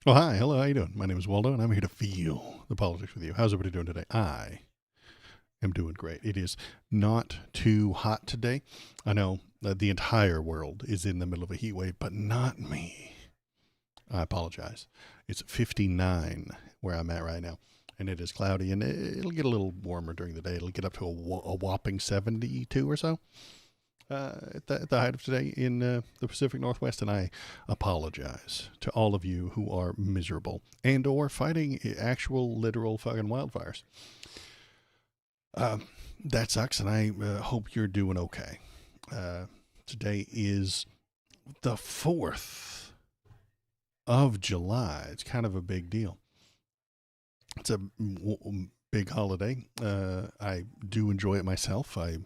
Oh, hi. Hello. How you doing? My name is Waldo, and I'm here to feel the politics with you. How's everybody doing today? I am doing great. It is not too hot today. I know the entire world is in the middle of a heat wave, but not me. I apologize. It's 59 where I'm at right now, and it is cloudy, and it'll get a little warmer during the day. It'll get up to a whopping 72 or so at the height of today in the Pacific Northwest, and I apologize to all of you who are miserable and or fighting actual literal fucking wildfires. That sucks, and I hope you're doing okay. Today is the 4th of July. It's kind of a big deal. It's a big holiday. I do enjoy it myself. I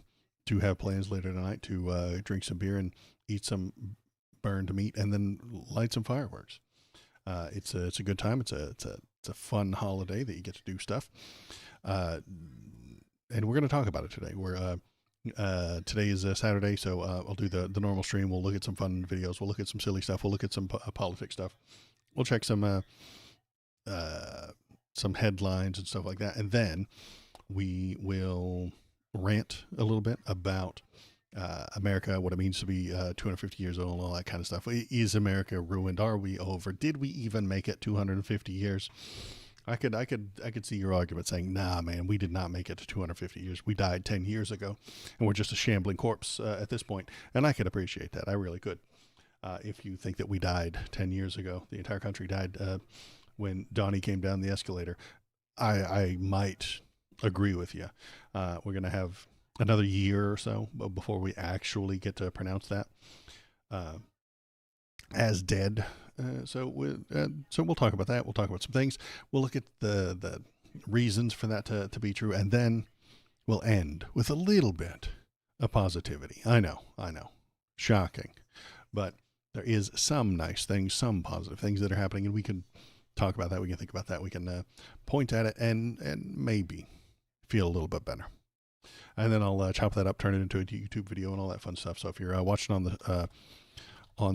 do have plans later tonight to drink some beer and eat some burned meat and then light some fireworks. It's a good time. It's a fun holiday that you get to do stuff. And we're going to talk about it today. Today is Saturday, so I'll do the normal stream. We'll look at some fun videos. We'll look at some silly stuff. We'll look at some politics stuff. We'll check some headlines and stuff like that, and then we will rant a little bit about America, what it means to be 250 years old, and all that kind of stuff. Is America ruined? Are we over? Did we even make it 250 years? I could see your argument saying, nah, man, we did not make it to 250 years. We died 10 years ago, and we're just a shambling corpse at this point. And I could appreciate that. I really could. If you think that we died 10 years ago, the entire country died when Donnie came down the escalator, I might agree with you. We're going to have another year or so before we actually get to pronounce that as dead. So we'll talk about that. We'll talk about some things. We'll look at the reasons for that to be true, and then we'll end with a little bit of positivity. I know, shocking, but there is some nice things, some positive things that are happening, and we can talk about that. We can think about that. We can point at it and maybe feel a little bit better. And then I'll chop that up, turn it into a YouTube video and all that fun stuff. So if you're watching on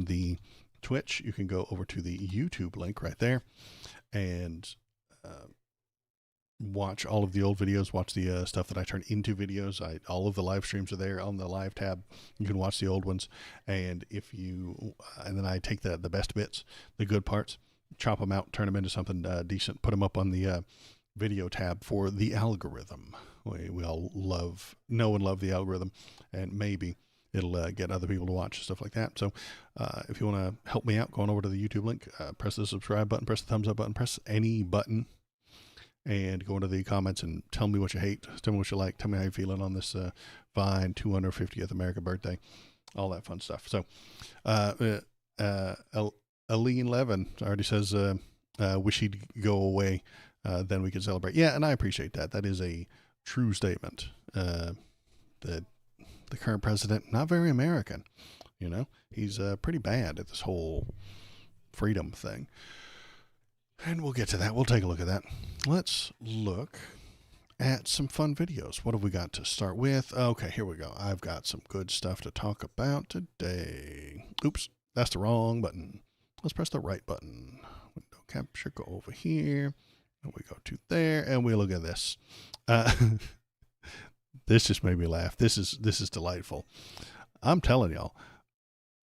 the Twitch, you can go over to the YouTube link right there and watch all of the old videos, watch the stuff that I turn into videos. All of the live streams are there on the live tab. You can watch the old ones. And and then I take the best bits, the good parts, chop them out, turn them into something decent, put them up on the video tab for the algorithm. We all know and love the algorithm, and maybe it'll get other people to watch, stuff like that. So if you want to help me out, go on over to the YouTube link, press the subscribe button, press the thumbs up button, press any button, and go into the comments and tell me what you hate, tell me what you like, tell me how you're feeling on this fine 250th American birthday, all that fun stuff. So Aline Levin already says, wish he'd go away, then we could celebrate. Yeah, and I appreciate that. That is a true statement. The current president, not very American. He's pretty bad at this whole freedom thing. And we'll get to that. We'll take a look at that. Let's look at some fun videos. What have we got to start with? Okay, here we go. I've got some good stuff to talk about today. Oops, that's the wrong button. Let's press the right button. Window capture, go over here. And we go to there, and we look at this. This just made me laugh. This is delightful. I'm telling y'all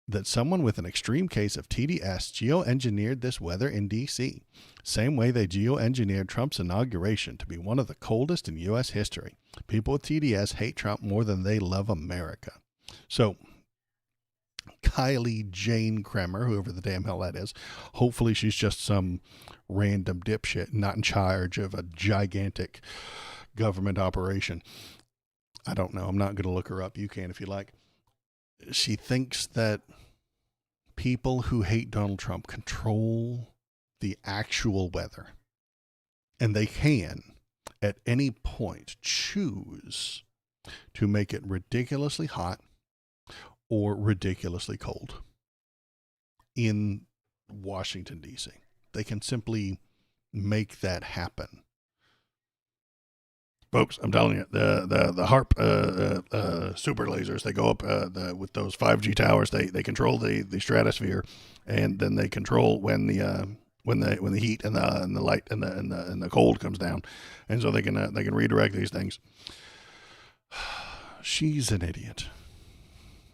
that someone with an extreme case of TDS geoengineered this weather in D.C. Same way they geoengineered Trump's inauguration to be one of the coldest in U.S. history. People with TDS hate Trump more than they love America. So Kylie Jane Kremer, whoever the damn hell that is, hopefully she's just some random dipshit not in charge of a gigantic government operation. I don't know. I'm not going to look her up. You can if you like. She thinks that people who hate Donald Trump control the actual weather. And they can, at any point, choose to make it ridiculously hot or ridiculously cold in Washington, D.C. They can simply make that happen. Folks, I'm telling you, the HARP super lasers, they go up with those 5G towers. They control the stratosphere, and then they control when the when the heat and the light and the cold comes down, and so they can redirect these things. She's an idiot.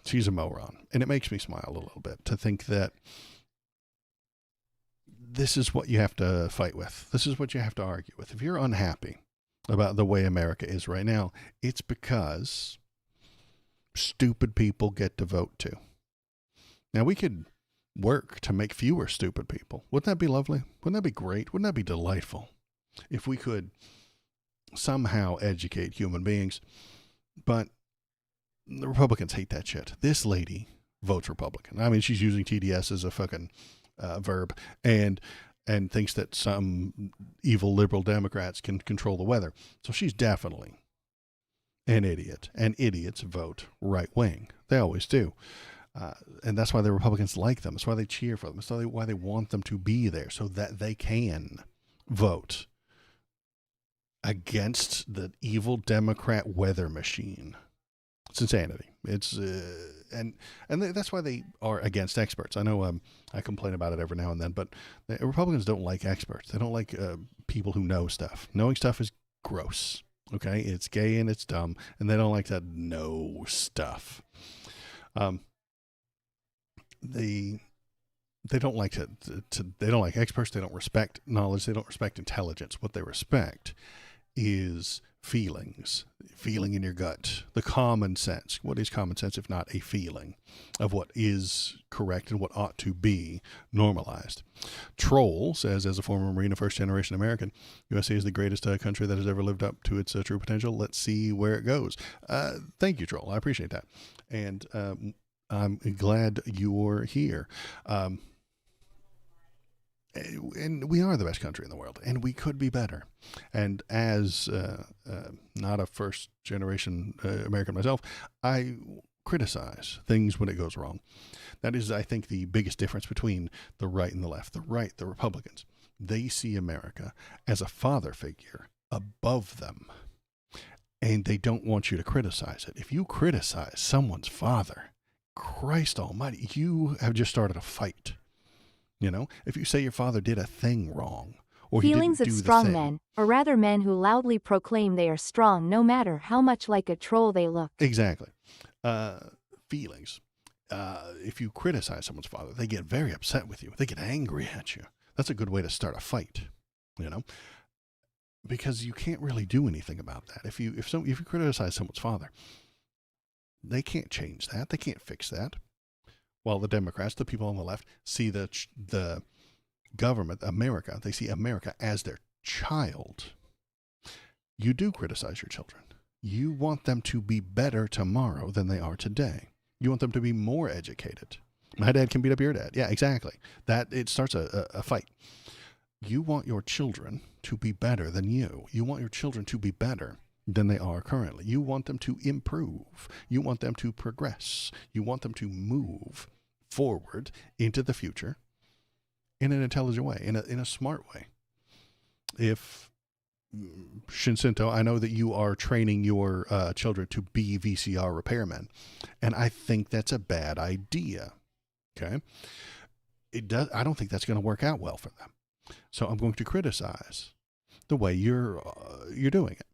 She's a moron, and it makes me smile a little bit to think that this is what you have to fight with. This is what you have to argue with. If you're unhappy about the way America is right now, it's because stupid people get to vote too. Now, we could work to make fewer stupid people. Wouldn't that be lovely? Wouldn't that be great? Wouldn't that be delightful? If we could somehow educate human beings. But the Republicans hate that shit. This lady votes Republican. I mean, she's using TDS as a fucking verb and thinks that some evil liberal Democrats can control the weather. So she's definitely an idiot. And idiots vote right wing. They always do. And that's why the Republicans like them. That's why they cheer for them. That's why they want them to be there, so that they can vote against the evil Democrat weather machine. It's insanity. It's and that's why they are against experts. I know I complain about it every now and then, but the Republicans don't like experts. They don't like people who know stuff. Knowing stuff is gross. Okay, it's gay and it's dumb, and they don't like that know stuff. They don't like they don't like experts. They don't respect knowledge. They don't respect intelligence. What they respect is feeling in your gut, the common sense. What is common sense if not a feeling of what is correct and what ought to be normalized? Troll says, as a former Marine, a first-generation American, USA is the greatest country that has ever lived up to its true potential. Let's see where it goes. Thank you, Troll. I appreciate that. And I'm glad you're here. And we are the best country in the world, and we could be better. And as not a first-generation American myself, I criticize things when it goes wrong. That is, I think, the biggest difference between the right and the left. The right, the Republicans, they see America as a father figure above them, and they don't want you to criticize it. If you criticize someone's father, Christ almighty, you have just started a fight. You know, if you say your father did a thing wrong, or feelings he didn't of do strong the thing, men, or rather men who loudly proclaim they are strong no matter how much like a troll they look. Exactly. Feelings. If you criticize someone's father, they get very upset with you. They get angry at you. That's a good way to start a fight, you know, because you can't really do anything about that. If you criticize someone's father, they can't change that. They can't fix that. While the Democrats, the people on the left, see the government, America, they see America as their child. You do criticize your children. You want them to be better tomorrow than they are today. You want them to be more educated. My dad can beat up your dad. Yeah, exactly. That it starts a fight. You want your children to be better than you. You want your children to be better than they are currently. You want them to improve. You want them to progress. You want them to move forward into the future in an intelligent way, in a smart way. If Shinsinto, I know that you are training your children to be VCR repairmen, and I think that's a bad idea. Okay, I don't think that's going to work out well for them. So I'm going to criticize the way you're doing it.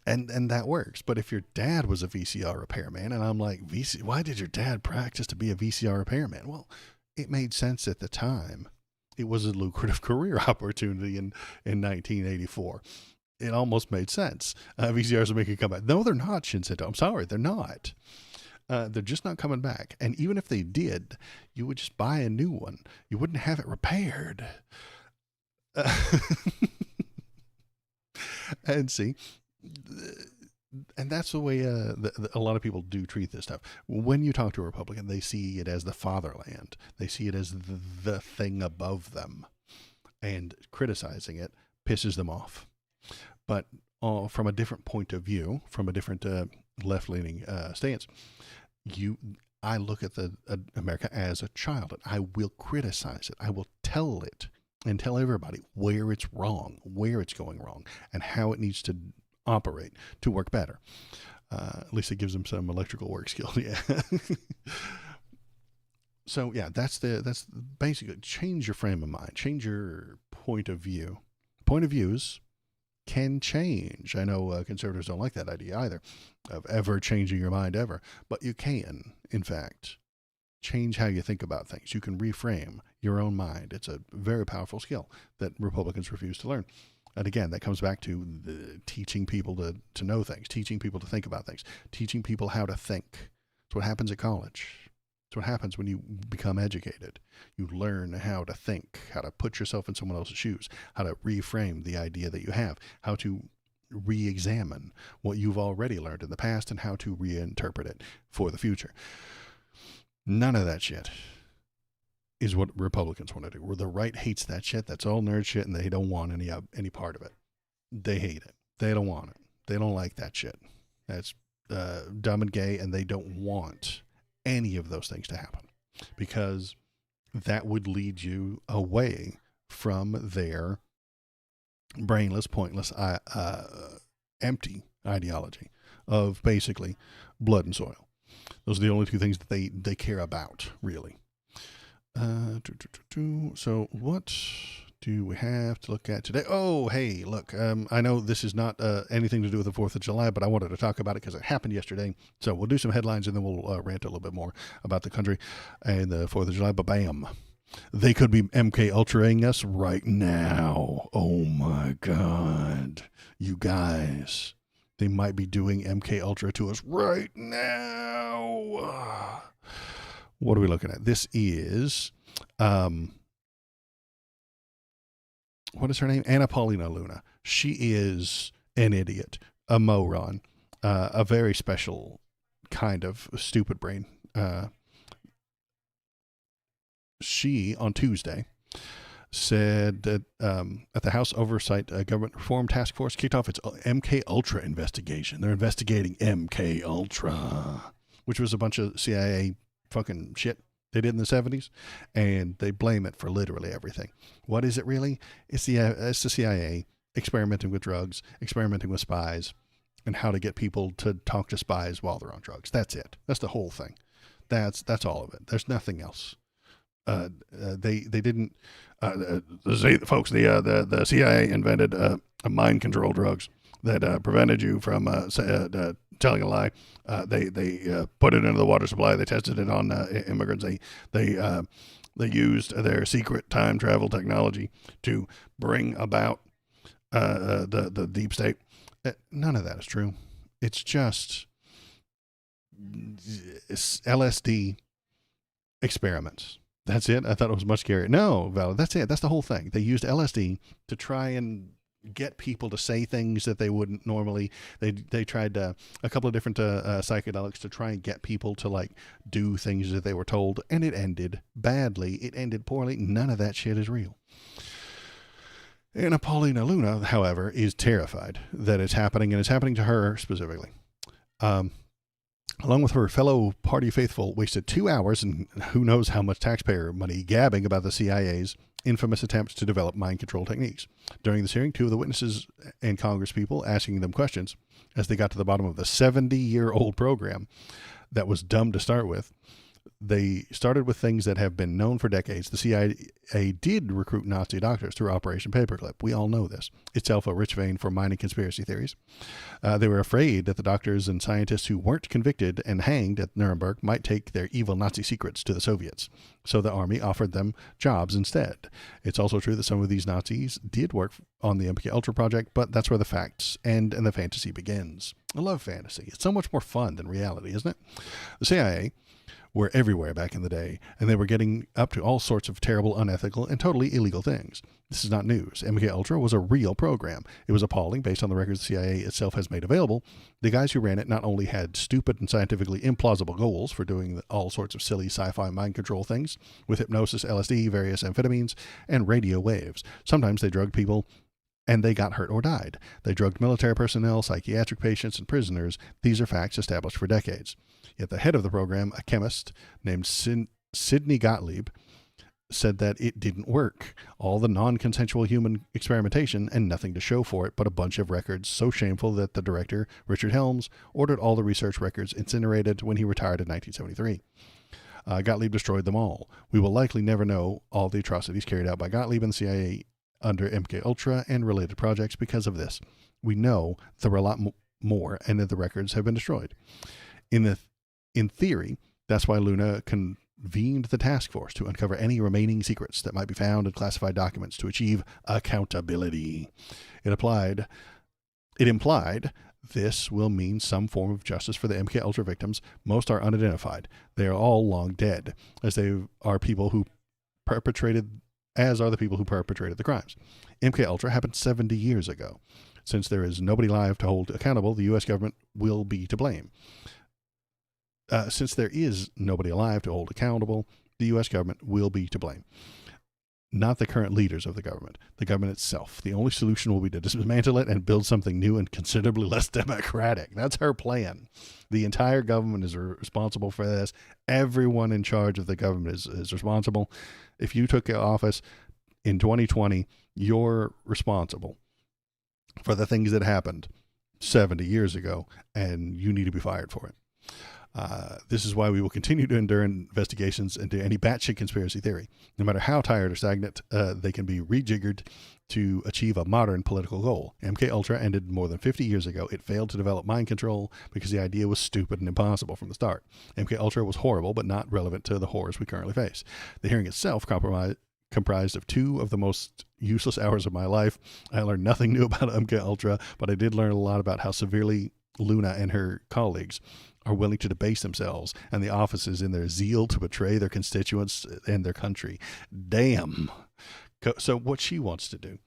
And that works. But if your dad was a VCR repairman, and I'm like, why did your dad practice to be a VCR repairman? Well, it made sense at the time. It was a lucrative career opportunity in 1984. It almost made sense. VCRs are making a comeback. No, they're not, Shinseto. I'm sorry, they're not. They're just not coming back. And even if they did, you would just buy a new one. You wouldn't have it repaired. And see, and that's the way a lot of people do treat this stuff. When you talk to a Republican, they see it as the fatherland. They see it as the thing above them. And criticizing it pisses them off. But from a different point of view, from a different left-leaning stance, I look at America as a child. And I will criticize it. I will tell it and tell everybody where it's wrong, where it's going wrong, and how it needs to operate to work better. At least it gives them some electrical work skills. Yeah. So yeah, that's basically change your frame of mind, change your point of view. Point of views can change. I know conservatives don't like that idea either, of ever changing your mind ever, but you can, in fact, change how you think about things. You can reframe your own mind. It's a very powerful skill that Republicans refuse to learn. And again, that comes back to teaching people to know things, teaching people to think about things, teaching people how to think. It's what happens at college. It's what happens when you become educated. You learn how to think, how to put yourself in someone else's shoes, how to reframe the idea that you have, how to re-examine what you've already learned in the past and how to reinterpret it for the future. None of that shit is what Republicans want to do. Where the right hates that shit. That's all nerd shit, and they don't want any part of it. They hate it. They don't want it. They don't like that shit. That's dumb and gay, and they don't want any of those things to happen because that would lead you away from their brainless, pointless, empty ideology of basically blood and soil. Those are the only two things that they care about, really. So what do we have to look at today? Oh, hey, look, I know this is not anything to do with the 4th of July, but I wanted to talk about it because it happened yesterday. So we'll do some headlines and then we'll rant a little bit more about the country and the 4th of July. But bam, they could be MK Ultraing us right now. Oh my God, you guys. They might be doing MK Ultra to us right now. What are we looking at? This is, what is her name? Anna Paulina Luna. She is an idiot, a moron, a very special kind of stupid brain. She, on Tuesday, said that at the House Oversight Government Reform Task Force kicked off its MK Ultra investigation. They're investigating MK Ultra, which was a bunch of CIA fucking shit they did in the 70s, and they blame it for literally everything. What is it really? It's the CIA experimenting with drugs, experimenting with spies, and how to get people to talk to spies while they're on drugs. That's it. That's the whole thing. That's all of it. There's nothing else. They didn't. Folks, the CIA invented mind control drugs that prevented you from telling a lie. They put it into the water supply. They tested it on immigrants. They used their secret time travel technology to bring about the deep state. None of that is true. It's just LSD experiments. That's it. I thought it was much scarier. No, Val, that's it. That's the whole thing. They used LSD to try and get people to say things that they wouldn't normally. They tried a couple of different psychedelics to try and get people to like do things that they were told, and it ended badly. It ended poorly. None of that shit is real. Anna Paulina Luna, however, is terrified that it's happening, and it's happening to her specifically. Along with her fellow party faithful, wasted 2 hours and who knows how much taxpayer money gabbing about the CIA's infamous attempts to develop mind control techniques. During this hearing, two of the witnesses and congresspeople asking them questions as they got to the bottom of the 70-year-old program that was dumb to start with. They started with things that have been known for decades. The CIA did recruit Nazi doctors through Operation Paperclip. We all know this. Itself a rich vein for mining conspiracy theories. They were afraid that the doctors and scientists who weren't convicted and hanged at Nuremberg might take their evil Nazi secrets to the Soviets. So the army offered them jobs instead. It's also true that some of these Nazis did work on the MK Ultra project, but that's where the facts end and the fantasy begins. I love fantasy. It's so much more fun than reality, isn't it? The CIA were everywhere back in the day, and they were getting up to all sorts of terrible, unethical, and totally illegal things. This is not news. MK Ultra was a real program. It was appalling based on the records the CIA itself has made available. The guys who ran it not only had stupid and scientifically implausible goals for doing all sorts of silly sci-fi mind control things with hypnosis, LSD, various amphetamines, and radio waves. Sometimes they drugged people and they got hurt or died. They drugged military personnel, psychiatric patients, and prisoners. These are facts established for decades. Yet the head of the program, a chemist named Sidney Gottlieb, said that it didn't work. All the non-consensual human experimentation and nothing to show for it but a bunch of records so shameful that the director, Richard Helms, ordered all the research records incinerated when he retired in 1973. Gottlieb destroyed them all. We will likely never know all the atrocities carried out by Gottlieb and the CIA under MK-Ultra and related projects because of this. We know there were a lot more, and that the records have been destroyed. In theory, that's why Luna convened the task force to uncover any remaining secrets that might be found in classified documents to achieve accountability. It implied this will mean some form of justice for the MK-Ultra victims. Most are unidentified. They are all long dead, as they are people who perpetrated the crimes. MK-Ultra happened 70 years ago. Since there is nobody alive to hold accountable, the U.S. government will be to blame. Since there is nobody alive to hold accountable, the U.S. government will be to blame. Not the current leaders of the government itself. The only solution will be to dismantle it and build something new and considerably less democratic. That's her plan. The entire government is responsible for this. Everyone in charge of the government is responsible. If you took office in 2020, you're responsible for the things that happened 70 years ago, and you need to be fired for it. This is why we will continue to endure investigations into any batshit conspiracy theory. No matter how tired or stagnant, they can be rejiggered to achieve a modern political goal. MK-Ultra ended more than 50 years ago. It failed to develop mind control because the idea was stupid and impossible from the start. MK-Ultra was horrible, but not relevant to the horrors we currently face. The hearing itself comprised of 2 of the most useless hours of my life. I learned nothing new about MK-Ultra, but I did learn a lot about how severely Luna and her colleagues are willing to debase themselves and the offices in their zeal to betray their constituents and their country. Damn. So what she wants to do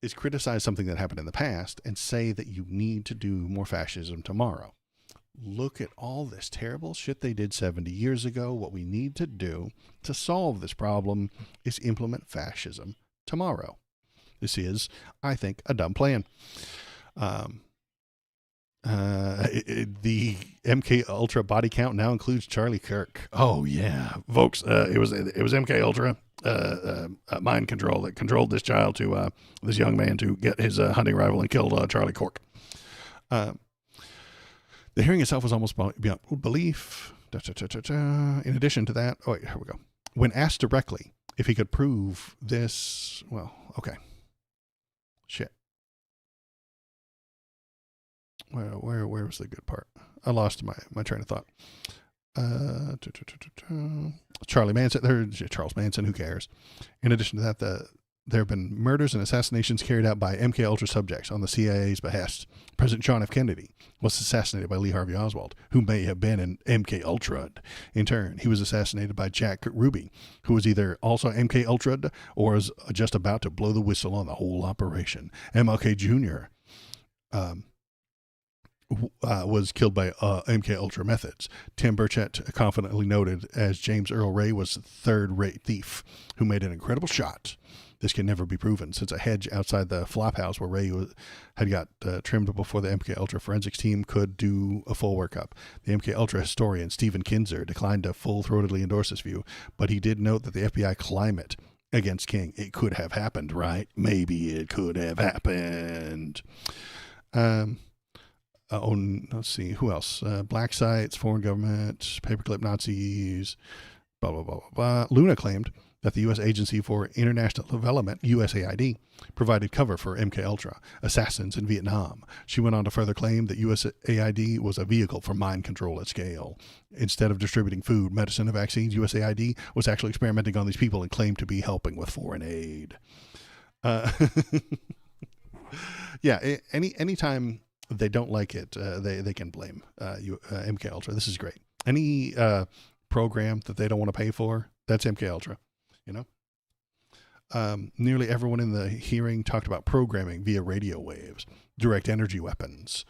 is criticize something that happened in the past and say that you need to do more fascism tomorrow. Look at all this terrible shit they did 70 years ago. What we need to do to solve this problem is implement fascism tomorrow. This is, I think, a dumb plan. The MK-Ultra body count now includes Charlie Kirk. Oh yeah, folks, it was MK-Ultra mind control that controlled this child to this young man to get his hunting rifle and killed Charlie Kirk. The hearing itself was almost beyond belief. In addition to that, oh wait, here we go. When asked directly if he could prove this, well, okay, shit. Where was the good part? I lost my train of thought. Charles Manson, who cares? In addition to that, there have been murders and assassinations carried out by MK-Ultra subjects on the CIA's behest. President John F. Kennedy was assassinated by Lee Harvey Oswald, who may have been an MK-Ultra. In turn, he was assassinated by Jack Ruby, who was either also MK-Ultra or was just about to blow the whistle on the whole operation. MLK Jr. Was killed by MK-Ultra methods. Tim Burchett confidently noted as James Earl Ray was a third-rate thief who made an incredible shot. This can never be proven, since a hedge outside the flop house where Ray had got trimmed before the MK-Ultra forensics team could do a full workup. The MK-Ultra historian Stephen Kinzer declined to full-throatedly endorse this view, but he did note that the FBI climate against King, it could have happened, right? Maybe it could have happened. Let's see, who else? Black sites, foreign government, paperclip Nazis, blah, blah, blah, blah, blah. Luna claimed that the U.S. Agency for International Development, USAID, provided cover for MK-Ultra assassins in Vietnam. She went on to further claim that USAID was a vehicle for mind control at scale. Instead of distributing food, medicine, and vaccines, USAID was actually experimenting on these people and claimed to be helping with foreign aid. Yeah, anytime they don't like it, they can blame MK-Ultra. This is great. Any program that they don't want to pay for, that's MK-Ultra, you know? Nearly everyone in the hearing talked about programming via radio waves, direct energy weapons,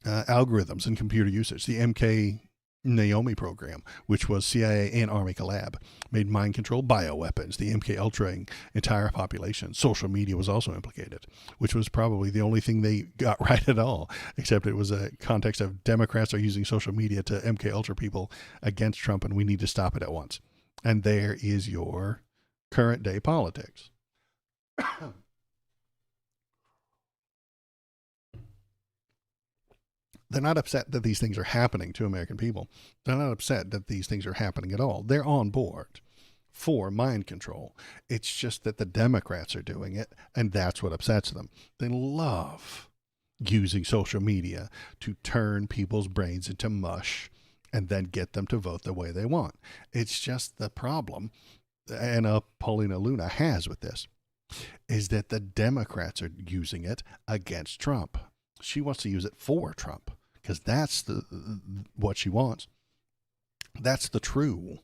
algorithms, and computer usage. The MK Naomi program, which was CIA and Army collab, made mind control bioweapons. The MK-Ultra entire population. Social media was also implicated, which was probably the only thing they got right at all, except it was a context of Democrats are using social media to MK-Ultra people against Trump, and we need to stop it at once. And there is your current day politics. They're not upset that these things are happening to American people. They're not upset that these things are happening at all. They're on board for mind control. It's just that the Democrats are doing it, and that's what upsets them. They love using social media to turn people's brains into mush and then get them to vote the way they want. It's just the problem, and Paulina Luna has with this, is that the Democrats are using it against Trump. She wants to use it for Trump because that's what she wants. That's the true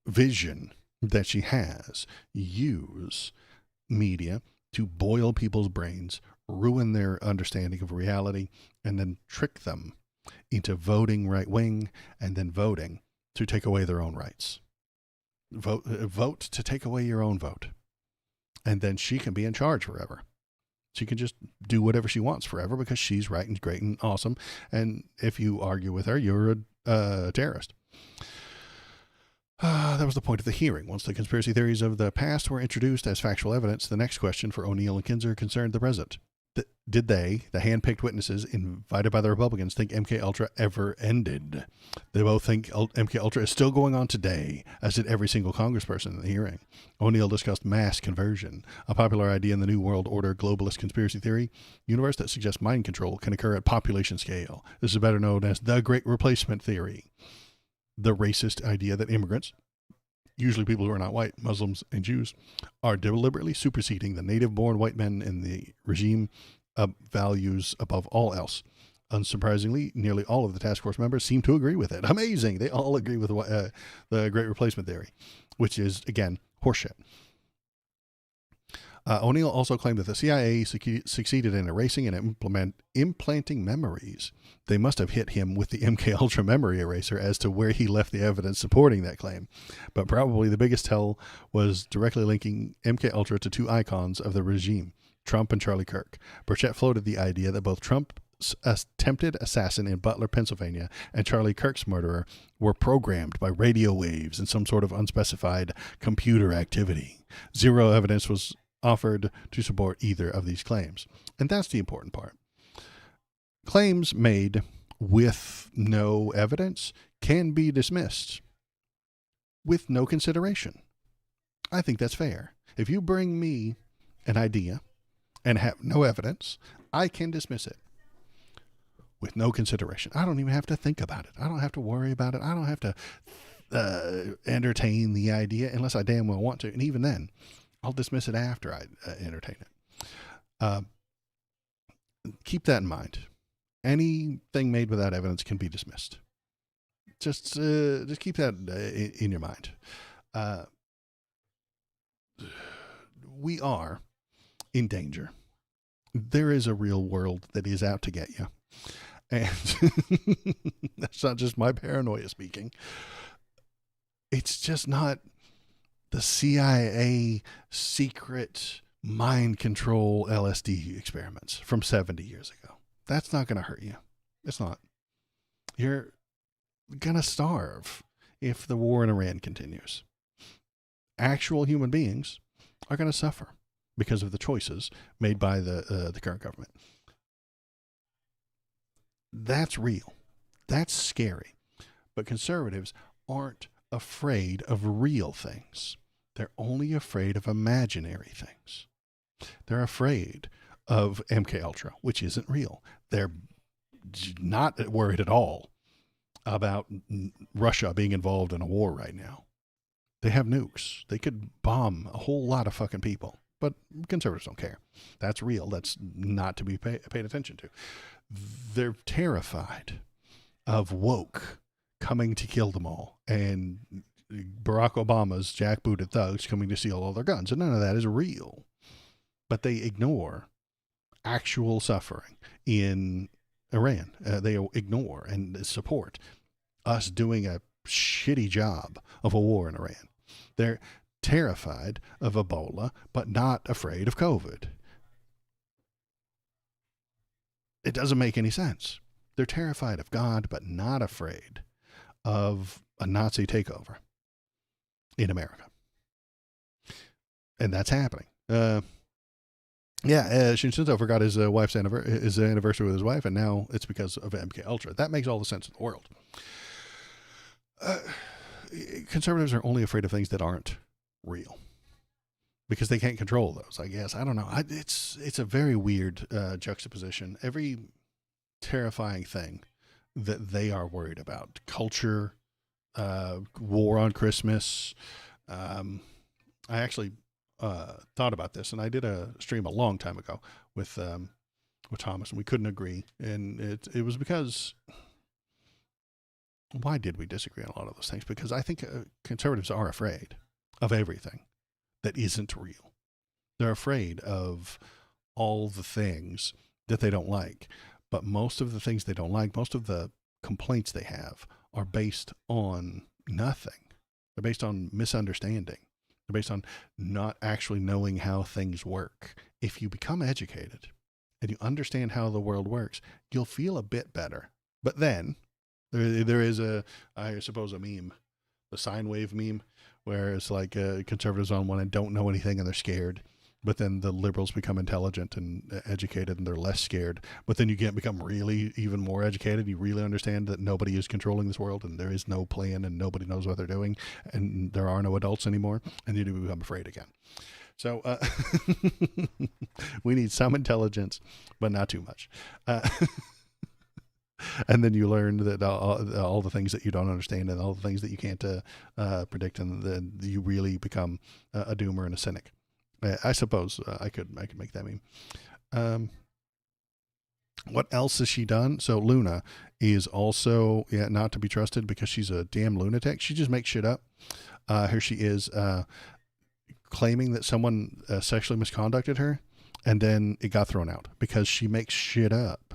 vision that she has. Use media to boil people's brains, ruin their understanding of reality, and then trick them into voting right wing and then voting to take away their own rights. Vote to take away your own vote. And then she can be in charge forever. She can just do whatever she wants forever because she's right and great and awesome. And if you argue with her, you're a terrorist. That was the point of the hearing. Once the conspiracy theories of the past were introduced as factual evidence, the next question for O'Neill and Kinzer concerned the present. Did they, the hand-picked witnesses invited by the Republicans, think MK Ultra ever ended? They both think MK Ultra is still going on today, as did every single congressperson in the hearing. O'Neill discussed mass conversion, a popular idea in the New World Order globalist conspiracy theory universe that suggests mind control can occur at population scale. This is better known as the Great Replacement theory, the racist idea that immigrants, usually people who are not white, Muslims and Jews, are deliberately superseding the native-born white men in the regime values above all else. Unsurprisingly, nearly all of the task force members seem to agree with it. Amazing. They all agree with the Great Replacement theory, which is, again, horseshit. O'Neill also claimed that the CIA succeeded in erasing and implanting memories. They must have hit him with the MK Ultra memory eraser as to where he left the evidence supporting that claim. But probably the biggest tell was directly linking MK Ultra to two icons of the regime, Trump and Charlie Kirk. Burchett floated the idea that both Trump's attempted assassin in Butler, Pennsylvania, and Charlie Kirk's murderer were programmed by radio waves in some sort of unspecified computer activity. Zero evidence was offered to support either of these claims. And that's the important part. Claims made with no evidence can be dismissed with no consideration. I think that's fair. If you bring me an idea and have no evidence, I can dismiss it with no consideration. I don't even have to think about it. I don't have to worry about it. I don't have to entertain the idea unless I damn well want to. And even then, I'll dismiss it after I entertain it. Keep that in mind. Anything made without evidence can be dismissed. Just keep that in your mind. We are in danger. There is a real world that is out to get you. And that's not just my paranoia speaking. It's just not the CIA secret mind control LSD experiments from 70 years ago. That's not going to hurt you. It's not. You're going to starve if the war in Iran continues. Actual human beings are going to suffer because of the choices made by the current government. That's real. That's scary. But conservatives aren't afraid of real things. They're only afraid of imaginary things. They're afraid of MK Ultra, which isn't real. They're not worried at all about Russia being involved in a war right now. They have nukes. They could bomb a whole lot of fucking people. But conservatives don't care. That's real. That's not to be paid attention to. They're terrified of woke coming to kill them all and Barack Obama's jackbooted thugs coming to steal all their guns. And none of that is real. But they ignore actual suffering in Iran. They ignore and support us doing a shitty job of a war in Iran. They're terrified of Ebola, but not afraid of COVID. It doesn't make any sense. They're terrified of God, but not afraid of a Nazi takeover in America. And that's happening. Yeah, Shinzo forgot his his anniversary with his wife, and now it's because of MK Ultra. That makes all the sense in the world. Uh, Conservatives are only afraid of things that aren't real because they can't control those. I guess I don't know. It's a very weird juxtaposition. Every terrifying thing that they are worried about, culture, war on Christmas. I actually thought about this, and I did a stream a long time ago with Thomas, and we couldn't agree, and it was because. Why did we disagree on a lot of those things? Because I think conservatives are afraid of everything that isn't real. They're afraid of all the things that they don't like. But most of the things they don't like, most of the complaints they have are based on nothing. They're based on misunderstanding. They're based on not actually knowing how things work. If you become educated and you understand how the world works, you'll feel a bit better. But then there is I suppose, a meme, the sine wave meme, where it's like conservatives on one end don't know anything and they're scared. But then the liberals become intelligent and educated and they're less scared. But then you can't become really even more educated. You really understand that nobody is controlling this world and there is no plan and nobody knows what they're doing and there are no adults anymore. And you do become afraid again. So we need some intelligence, but not too much. And then you learn that all the things that you don't understand and all the things that you can't predict, and then you really become a doomer and a cynic. I suppose I could make that meme. What else has she done? So Luna is also not to be trusted because she's a damn lunatic. She just makes shit up. Here she is claiming that someone sexually misconducted her, and then it got thrown out because she makes shit up.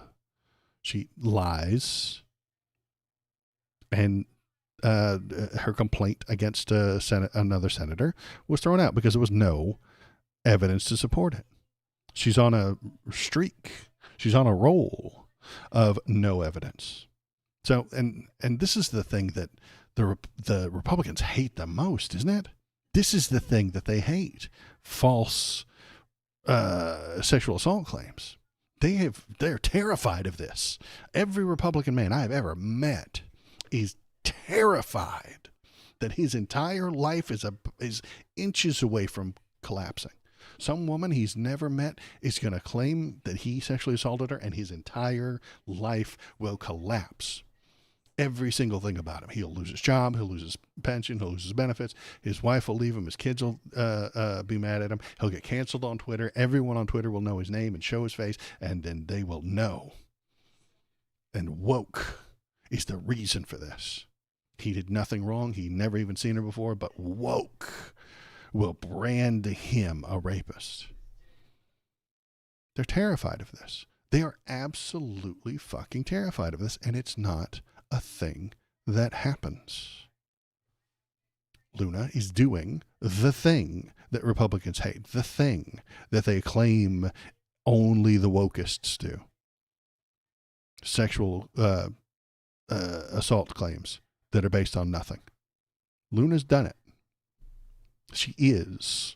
She lies, and her complaint against another senator was thrown out because there was no evidence to support it. She's on a streak. She's on a roll of no evidence. So, and this is the thing that the Republicans hate the most, isn't it? This is the thing that they hate: false sexual assault claims. They're terrified of this. Every Republican man I've ever met is terrified that his entire life is inches away from collapsing. Some woman he's never met is going to claim that he sexually assaulted her, and his entire life will collapse. Every single thing about him. He'll lose his job. He'll lose his pension. He'll lose his benefits. His wife will leave him. His kids will be mad at him. He'll get canceled on Twitter. Everyone on Twitter will know his name and show his face, and then they will know. And woke is the reason for this. He did nothing wrong. He never even seen her before, but woke will brand him a rapist. They're terrified of this. They are absolutely fucking terrified of this, and it's not a thing that happens. Luna is doing the thing that Republicans hate, the thing that they claim only the wokeists do. Sexual assault claims that are based on nothing. Luna's done it. She is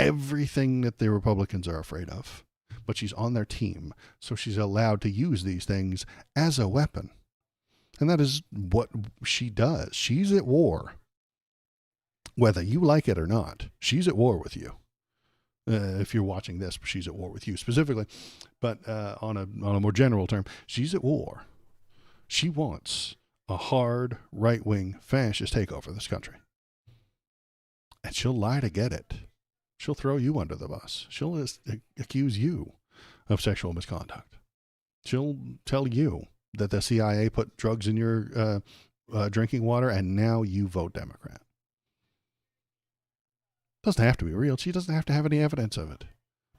everything that the Republicans are afraid of, but she's on their team, so she's allowed to use these things as a weapon. And that is what she does. She's at war. Whether you like it or not, she's at war with you. If you're watching this, she's at war with you specifically. But on a more general term, she's at war. She wants a hard, right-wing, fascist takeover of this country. And she'll lie to get it. She'll throw you under the bus. She'll accuse you of sexual misconduct. She'll tell you that the CIA put drugs in your drinking water, and now you vote Democrat. Doesn't have to be real. She doesn't have to have any evidence of it.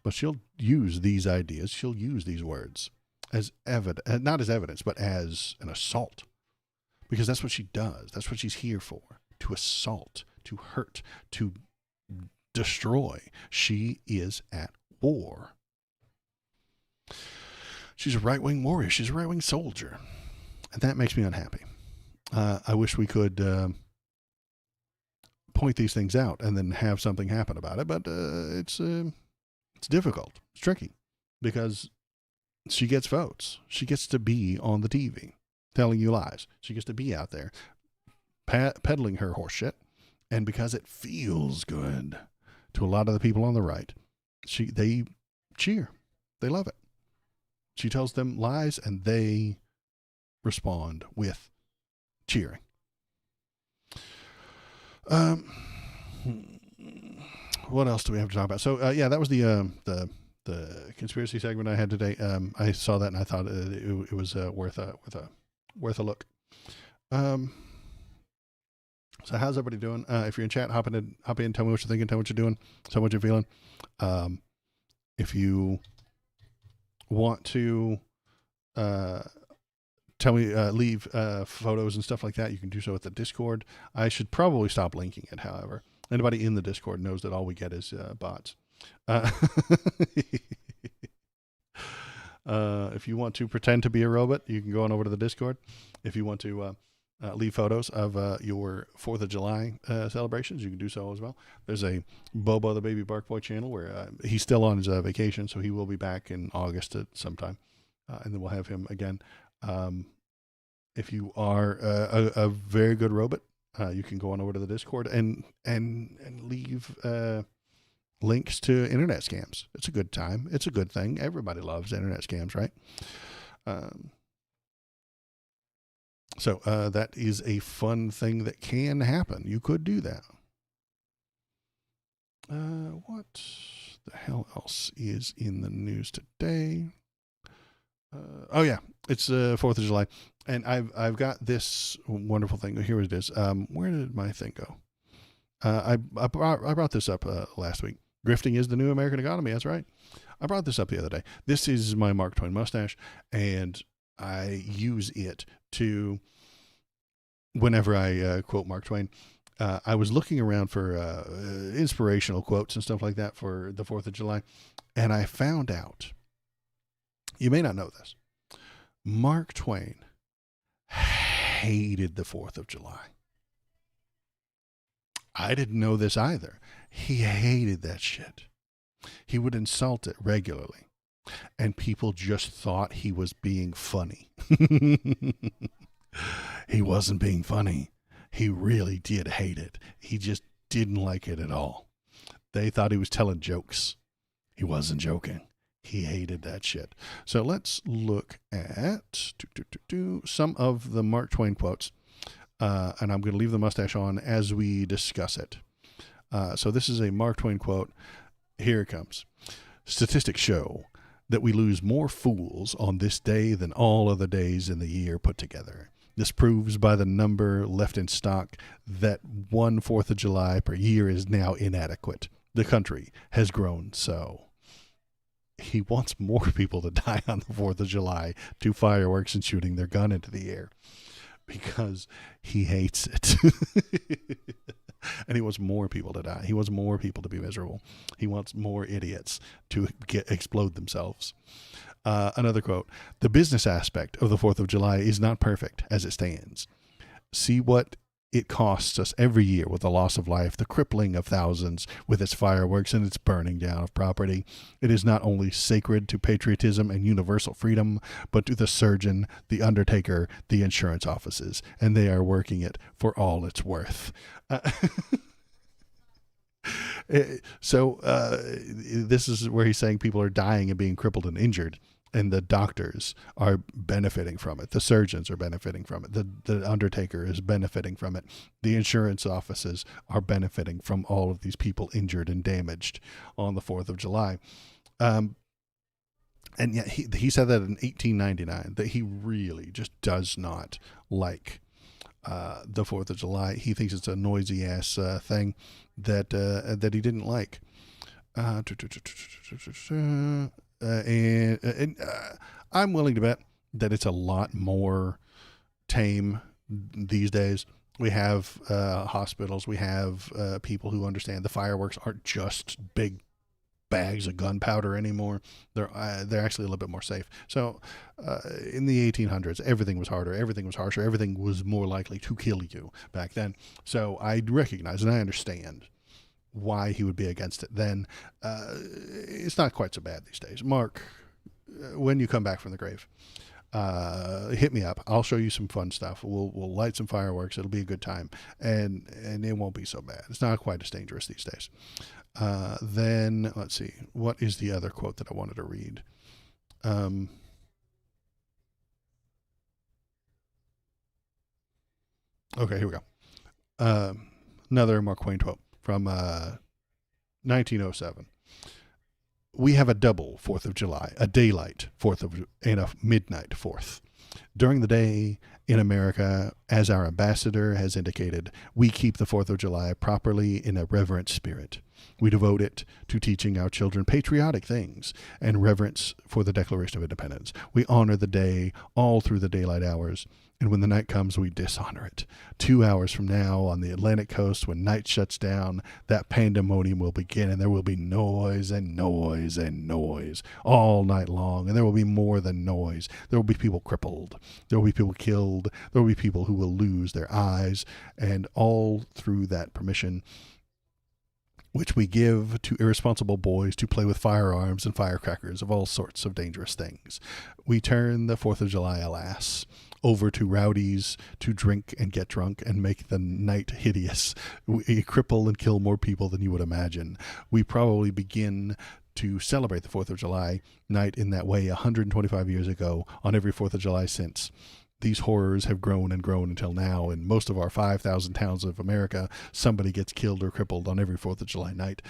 But she'll use these ideas, she'll use these words as evidence, not as evidence, but as an assault. Because that's what she does. That's what she's here for. To assault, to hurt, to destroy. She is at war. She's a right-wing warrior. She's a right-wing soldier. And that makes me unhappy. I wish we could point these things out and then have something happen about it. But it's It's difficult. It's tricky because she gets votes. She gets to be on the TV telling you lies. She gets to be out there peddling her horse shit. And because it feels good to a lot of the people on the right, they cheer. They love it. She tells them lies and they respond with cheering. What else do we have to talk about? So yeah, that was the conspiracy segment I had today. I saw that and I thought it was worth a look. So how's everybody doing? If you're in chat, hop in, tell me what you're thinking, tell me what you're doing, tell me what you're feeling. If you want to tell me, leave photos and stuff like that, you can do so at the Discord. I should probably stop linking it, however. Anybody in the Discord knows that all we get is bots. If you want to pretend to be a robot, you can go on over to the Discord. If you want to leave photos of your 4th of July celebrations, you can do so as well. There's a Bobo the Baby Bark Boy channel where he's still on his vacation, so he will be back in August at sometime, and then we'll have him again. If you are a very good robot, you can go on over to the Discord and leave links to internet scams. It's a good time. It's a good thing. Everybody loves internet scams, right? So that is a fun thing that can happen. You could do that. What the hell else is in the news today? Oh yeah, it's 4th of July, and I've got this wonderful thing. Here it is. Where did my thing go? I brought this up last week. Grifting is the new American economy. That's right. I brought this up the other day. This is my Mark Twain mustache, and I use it to, whenever I quote Mark Twain. I was looking around for inspirational quotes and stuff like that for the 4th of July, and I found out, you may not know this, Mark Twain hated the 4th of July. I didn't know this either. He hated that shit. He would insult it regularly, and people just thought he was being funny. He wasn't being funny. He really did hate it. He just didn't like it at all. They thought he was telling jokes. He wasn't joking. He hated that shit. So let's look at some of the Mark Twain quotes. And I'm going to leave the mustache on as we discuss it. So this is a Mark Twain quote. Here it comes. Statistics show that we lose more fools on this day than all other days in the year put together. This proves by the number left in stock that 1 4th of July per year is now inadequate. The country has grown so. He wants more people to die on the 4th of July to fireworks and shooting their gun into the air because he hates it. And he wants more people to die. He wants more people to be miserable. He wants more idiots to explode themselves. Another quote, the business aspect of the 4th of July is not perfect as it stands. See what it costs us every year with the loss of life, the crippling of thousands with its fireworks and its burning down of property. It is not only sacred to patriotism and universal freedom, but to the surgeon, the undertaker, the insurance offices, and they are working it for all it's worth. So this is where he's saying people are dying and being crippled and injured, and the doctors are benefiting from it. The surgeons are benefiting from it. The undertaker is benefiting from it. The insurance offices are benefiting from all of these people injured and damaged on the 4th of July. And yet he said that in 1899, that he really just does not like the 4th of July. He thinks it's a noisy ass thing that he didn't like. And I'm willing to bet that it's a lot more tame these days. We have hospitals. We have people who understand the fireworks aren't just big bags of gunpowder anymore. They're actually a little bit more safe. So in the 1800s, everything was harder. Everything was harsher. Everything was more likely to kill you back then. So I recognize and I understand why he would be against it, then it's not quite so bad these days. Mark, when you come back from the grave, hit me up. I'll show you some fun stuff. We'll light some fireworks. It'll be a good time, and it won't be so bad. It's not quite as dangerous these days. Then let's see, what is the other quote that I wanted to read? Okay, here we go. Another Mark Twain quote from 1907. We have a double 4th of July, a daylight 4th and a midnight 4th. During the day in America, as our ambassador has indicated, we keep the 4th of July properly in a reverent spirit. We devote it to teaching our children patriotic things and reverence for the Declaration of Independence. We honor the day all through the daylight hours, and when the night comes, we dishonor it. 2 hours from now, on the Atlantic coast, when night shuts down, that pandemonium will begin, and there will be noise and noise and noise all night long, and there will be more than noise. There will be people crippled. There will be people killed. There will be people who will lose their eyes, and all through that permission which we give to irresponsible boys to play with firearms and firecrackers of all sorts of dangerous things. We turn the 4th of July, alas, over to rowdies to drink and get drunk and make the night hideous. We cripple and kill more people than you would imagine. We probably begin to celebrate the 4th of July night in that way 125 years ago on every 4th of July since. These horrors have grown and grown until now. In most of our 5,000 towns of America, somebody gets killed or crippled on every 4th of July night.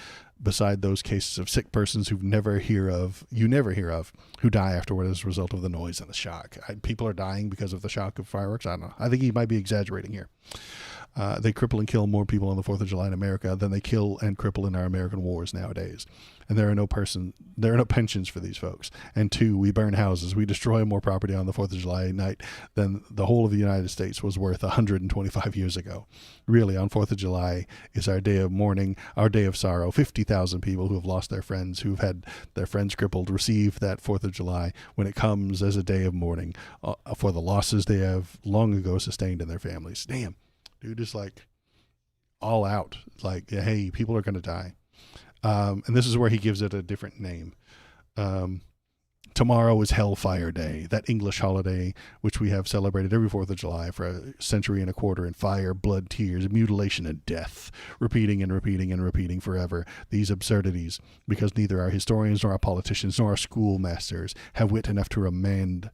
Beside those cases of sick persons you never hear of, who die afterward as a result of the noise and the shock. People are dying because of the shock of fireworks. I don't know. I think he might be exaggerating here. They cripple and kill more people on the 4th of July in America than they kill and cripple in our American wars nowadays. And there are no pensions for these folks. And 2, we burn houses. We destroy more property on the 4th of July night than the whole of the United States was worth 125 years ago. Really, on 4th of July is our day of mourning, our day of sorrow. 50,000 people who have lost their friends, who've had their friends crippled, receive that 4th of July when it comes as a day of mourning for the losses they have long ago sustained in their families. Damn. Dude is like all out. Like, hey, people are going to die. And this is where he gives it a different name. Tomorrow is Hellfire Day, that English holiday which we have celebrated every 4th of July for a century and a quarter in fire, blood, tears, mutilation, and death, repeating and repeating and repeating forever these absurdities, because neither our historians nor our politicians nor our schoolmasters have wit enough to remind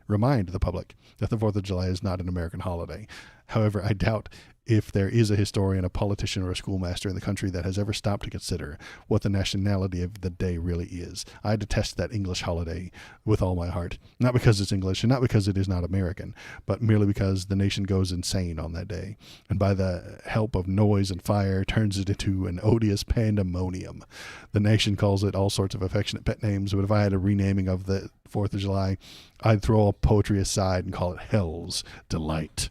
the public that the 4th of July is not an American holiday. However, I doubt if there is a historian, a politician, or a schoolmaster in the country that has ever stopped to consider what the nationality of the day really is. I detest that English holiday with all my heart, not because it's English and not because it is not American, but merely because the nation goes insane on that day, and by the help of noise and fire turns it into an odious pandemonium. The nation calls it all sorts of affectionate pet names, but if I had a renaming of the 4th of July, I'd throw all poetry aside and call it Hell's Delight.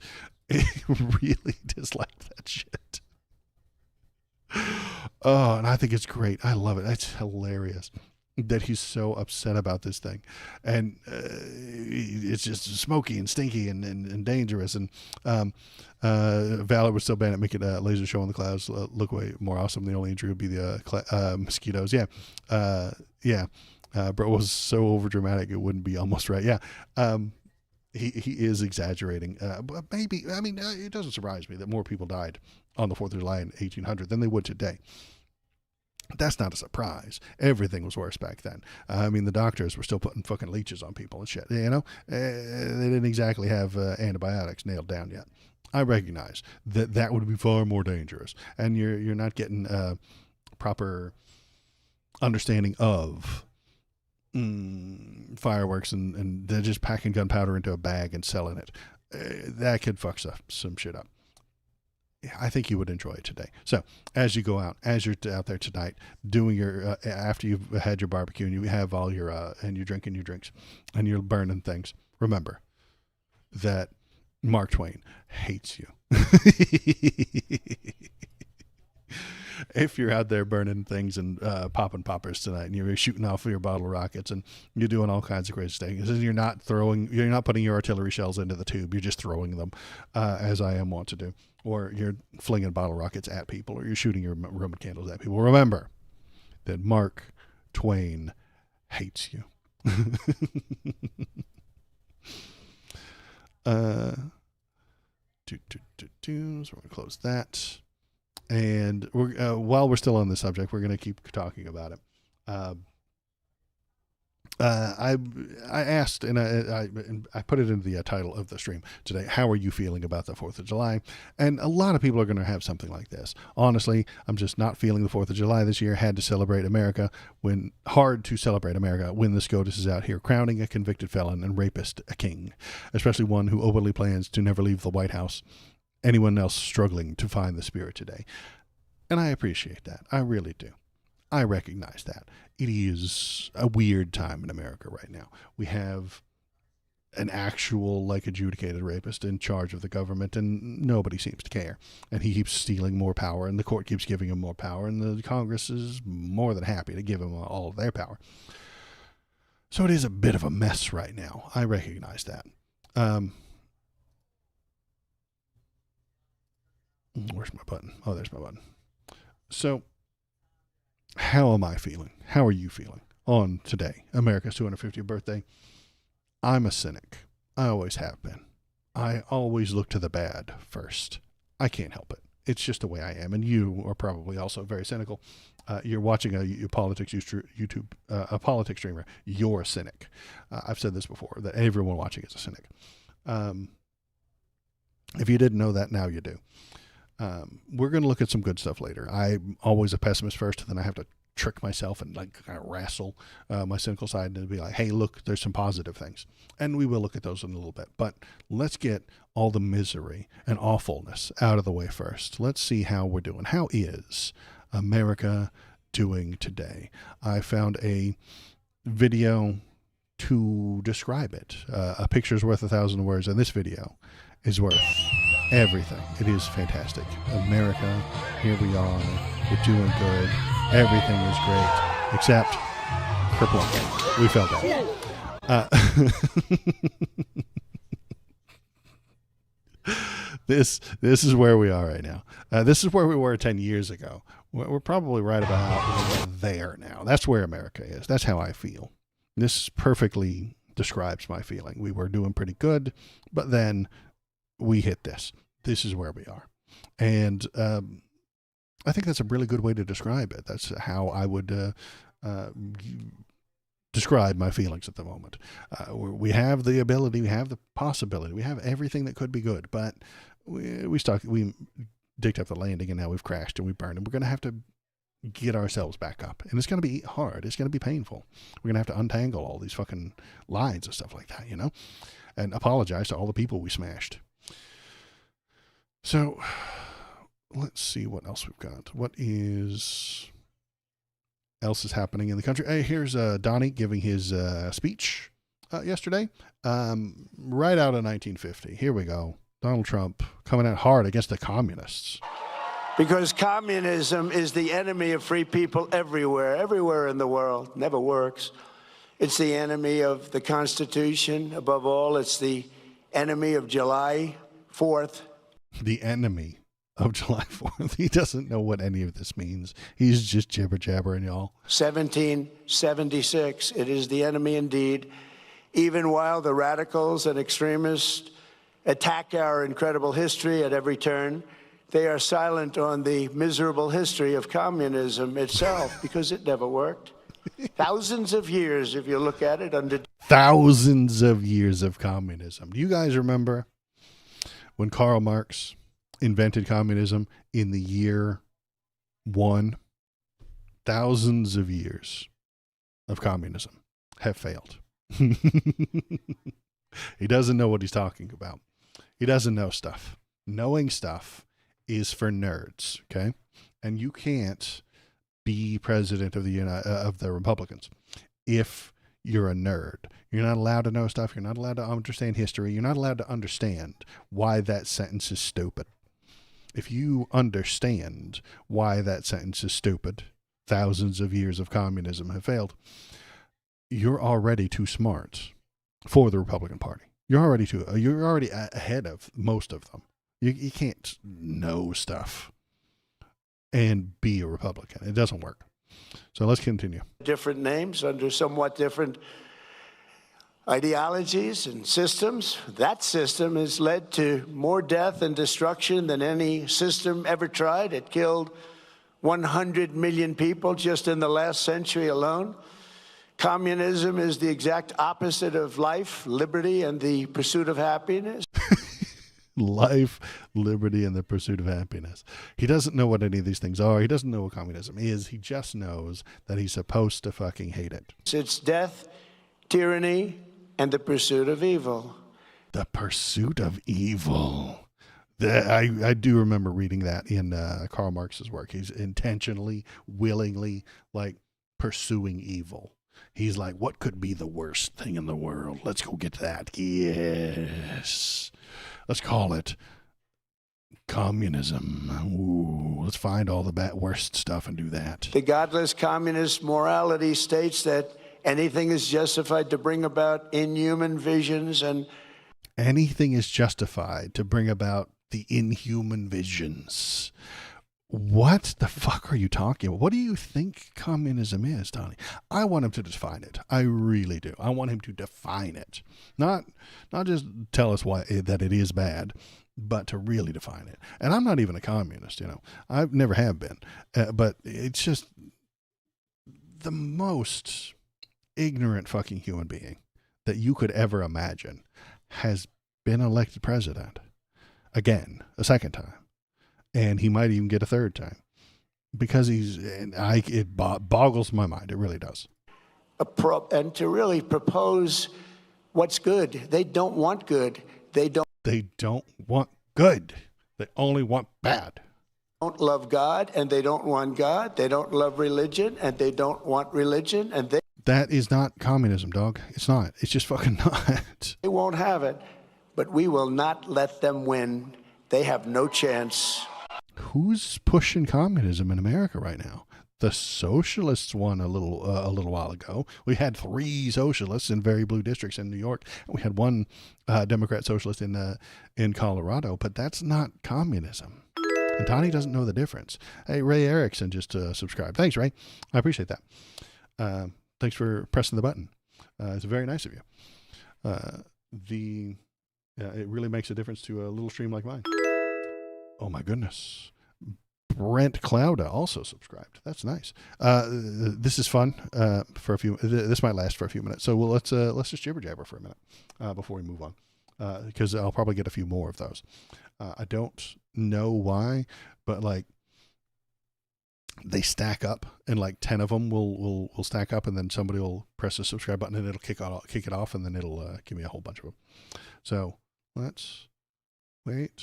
I really dislike that shit. Oh, and I think it's great. I love it. That's hilarious that he's so upset about this thing. And it's just smoky and stinky and dangerous. And Valor would still ban it, make it a laser show in the clouds look way more awesome. The only injury would be the mosquitoes. Bro was so over dramatic it wouldn't be almost right. He is exaggerating, but maybe, I mean, it doesn't surprise me that more people died on the 4th of July in 1800 than they would today. That's not a surprise. Everything was worse back then. I mean, the doctors were still putting fucking leeches on people and shit, you know? They didn't exactly have antibiotics nailed down yet. I recognize that would be far more dangerous, and you're not getting proper understanding of fireworks and they're just packing gunpowder into a bag and selling it. That could fuck some shit up. I think you would enjoy it today. So as you go out, as you're out there tonight doing your after you've had your barbecue and you have all your and you're drinking your drinks and you're burning things, remember that Mark Twain hates you. If you're out there burning things and popping poppers tonight, and you're shooting off your bottle rockets, and you're doing all kinds of crazy things, and you're not putting your artillery shells into the tube, you're just throwing them, as I am wont to do. or you're flinging bottle rockets at people, or you're shooting your Roman candles at people, remember that Mark Twain hates you. So we're going to close that. And while we're still on the subject, we're going to keep talking about it. I asked, and I put it in the title of the stream today, how are you feeling about the 4th of July? And a lot of people are going to have something like this. Honestly, I'm just not feeling the 4th of July this year. Hard to celebrate America when the SCOTUS is out here crowning a convicted felon and rapist a king, especially one who openly plans to never leave the White House. Anyone else struggling to find the spirit today. And I appreciate that. I really do. I recognize that. It is a weird time in America right now. We have an actual, adjudicated rapist in charge of the government, and nobody seems to care. And he keeps stealing more power, and the court keeps giving him more power, and the Congress is more than happy to give him all of their power. So it is a bit of a mess right now. I recognize that. Where's my button? Oh, there's my button. So, how am I feeling? How are you feeling on today, America's 250th birthday? I'm a cynic. I always have been. I always look to the bad first. I can't help it. It's just the way I am. And you are probably also very cynical. You're watching a politics YouTube, a politics streamer. You're a cynic. I've said this before, that everyone watching is a cynic. If you didn't know that, now you do. We're going to look at some good stuff later. I'm always a pessimist first, and then I have to trick myself and kind of wrestle my cynical side and be like, hey, look, there's some positive things. And we will look at those in a little bit. But let's get all the misery and awfulness out of the way first. Let's see how we're doing. How is America doing today? I found a video to describe it. A picture's worth 1,000 words, and this video is worth everything. It is fantastic. America, here we are. We're doing good. Everything is great, except kerplunk. We fell down. This is where we are right now. This is where we were 10 years ago. We're probably right about there now. That's where America is. That's how I feel. This perfectly describes my feeling. We were doing pretty good, but then we hit this. This is where we are. And I think that's a really good way to describe it. That's how I would describe my feelings at the moment. We have the ability, we have the possibility, we have everything that could be good, but we digged up the landing, and now we've crashed and we burned, and we're going to have to get ourselves back up. And it's going to be hard. It's going to be painful. We're going to have to untangle all these fucking lines and stuff like that, and apologize to all the people we smashed. So let's see what else we've got. What else is happening in the country? Hey, here's Donnie giving his speech yesterday, right out of 1950. Here we go. Donald Trump coming out hard against the communists. Because communism is the enemy of free people everywhere in the world. Never works. It's the enemy of the Constitution. Above all, it's the enemy of July 4th. The enemy of July 4th. He doesn't know what any of this means. He's just jibber-jabbering, y'all. 1776. It is the enemy indeed. Even while the radicals and extremists attack our incredible history at every turn, they are silent on the miserable history of communism itself, because it never worked. Thousands of years, if you look at it, under thousands of years of communism. Do you guys remember when Karl Marx invented communism in the year 1? Thousands of years of communism have failed. He doesn't know what he's talking about. He doesn't know stuff. Knowing stuff is for nerds, okay? And you can't be president of the Republicans if you're a nerd. You're not allowed to know stuff. You're not allowed to understand history. You're not allowed to understand why that sentence is stupid. If you understand why that sentence is stupid, thousands of years of communism have failed, you're already too smart for the Republican Party. You're already ahead of most of them. You can't know stuff and be a Republican. It doesn't work. So let's continue. Different names under somewhat different ideologies and systems. That system has led to more death and destruction than any system ever tried. It killed 100 million people just in the last century alone. Communism is the exact opposite of life, liberty, and the pursuit of happiness. Life, liberty, and the pursuit of happiness. He doesn't know what any of these things are. He doesn't know what communism is. He just knows that he's supposed to fucking hate it. It's death, tyranny, and the pursuit of evil. The pursuit of evil. I do remember reading that in Karl Marx's work. He's intentionally, willingly, like, pursuing evil. He's like, what could be the worst thing in the world? Let's go get that. Yes. Let's call it communism. Ooh, let's find all the worst stuff and do that. The godless communist morality states that anything is justified to bring about inhuman visions and... Anything is justified to bring about the inhuman visions. What the fuck are you talking about? What do you think communism is, Donnie? I want him to define it. I really do. I want him to define it. Not just tell us why that it is bad, but to really define it. And I'm not even a communist, you know. I've never have been. But it's just the most ignorant fucking human being that you could ever imagine has been elected president again, a second time. And he might even get a third time because it boggles my mind. It really does. And to really propose what's good. They don't want good. They don't want good. They only want bad. Don't love God, and they don't want God. They don't love religion, and they don't want religion. And that is not communism, dog. It's not. It's just fucking not. They won't have it, but we will not let them win. They have no chance. Who's pushing communism in America right now? The socialists won a little while ago. We had 3 socialists in very blue districts in New York. We had 1 Democrat socialist in Colorado, but that's not communism. And Tony doesn't know the difference. Hey, Ray Erickson just subscribed. Thanks, Ray. I appreciate that. Thanks for pressing the button. It's very nice of you. It really makes a difference to a little stream like mine. Oh my goodness. Brent Clouda also subscribed. That's nice. This is fun for a few. This might last for a few minutes. So let's just jibber jabber for a minute before we move on, because I'll probably get a few more of those. I don't know why, but like they stack up, and like 10 of them will stack up, and then somebody will press the subscribe button, and it'll kick it off, and then it'll give me a whole bunch of them. So let's wait.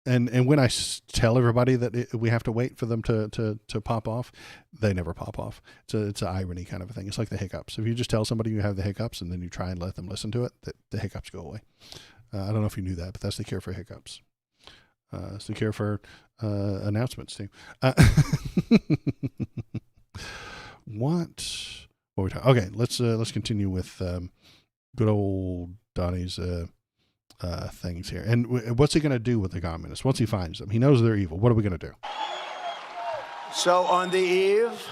And when I tell everybody that we have to wait for them to pop off, they never pop off. It's an irony kind of a thing. It's like the hiccups. If you just tell somebody you have the hiccups and then you try and let them listen to it, the hiccups go away. I don't know if you knew that, but that's the cure for hiccups. It's the cure for announcements too. What were we talking? Okay, let's continue with good old Donnie's things here. And what's he going to do with the communists once he finds them? He knows they're evil. What are we going to do? So on the eve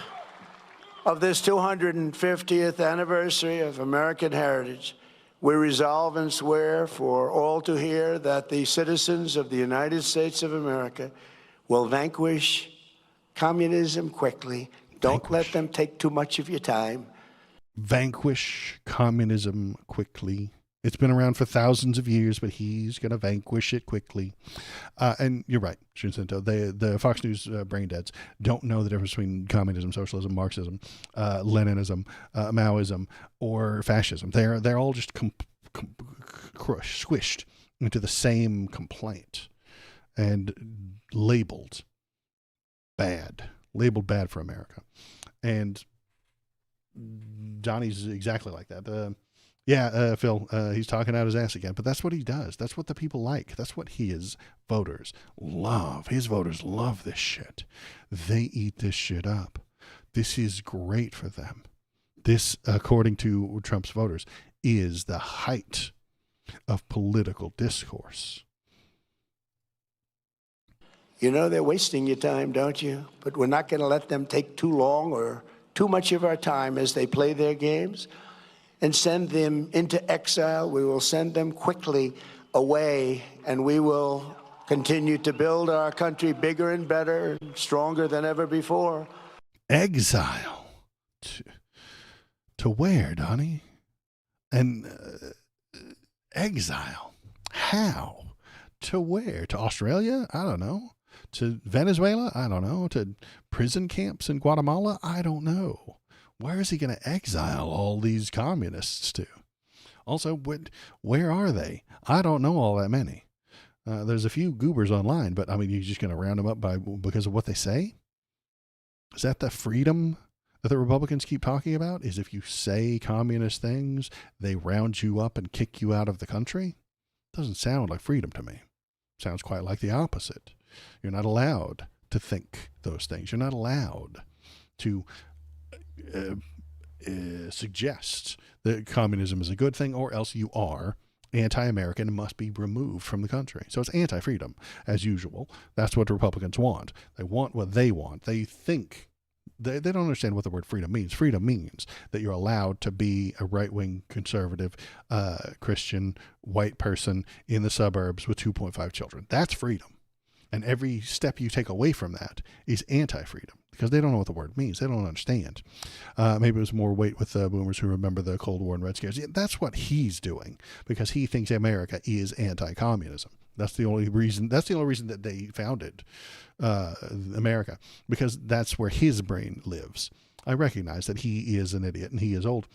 of this 250th anniversary of American heritage, we resolve and swear for all to hear that the citizens of the United States of America will vanquish communism quickly. Don't let them take too much of your time. Vanquish communism quickly. It's been around for thousands of years, but he's going to vanquish it quickly. And you're right, Shinzento. The Fox News brain deads don't know the difference between communism, socialism, Marxism, Leninism, Maoism, or fascism. They're all just squished into the same complaint and labeled bad for America. And Johnny's exactly like that. Phil, he's talking out his ass again, but that's what he does. That's what the people like. That's what his voters love. His voters love this shit. They eat this shit up. This is great for them. This, according to Trump's voters, is the height of political discourse. You know they're wasting your time, don't you? But we're not going to let them take too long or too much of our time as they play their games and send them into exile. We will send them quickly away, and we will continue to build our country bigger and better, stronger than ever before. Exile. To where, Donnie? And exile. How? To where? To Australia? I don't know. To Venezuela? I don't know. To prison camps in Guatemala? I don't know. Where is he going to exile all these communists to? Also, where are they? I don't know all that many. There's a few goobers online, but I mean, you're just going to round them up because of what they say? Is that the freedom that the Republicans keep talking about? Is if you say communist things, they round you up and kick you out of the country? Doesn't sound like freedom to me. Sounds quite like the opposite. You're not allowed to think those things. You're not allowed to suggest that communism is a good thing, or else you are anti-American and must be removed from the country. So it's anti-freedom, as usual. That's what Republicans want. They want what they want. They think, they don't understand what the word freedom means. Freedom means that you're allowed to be a right-wing conservative Christian white person in the suburbs with 2.5 children. That's freedom. And every step you take away from that is anti-freedom, because they don't know what the word means. They don't understand. Maybe it was more weight with boomers who remember the Cold War and Red Scares. Yeah, that's what he's doing, because he thinks America is anti-communism. That's the only reason. That's the only reason that they founded America, because that's where his brain lives. I recognize that he is an idiot and he is old,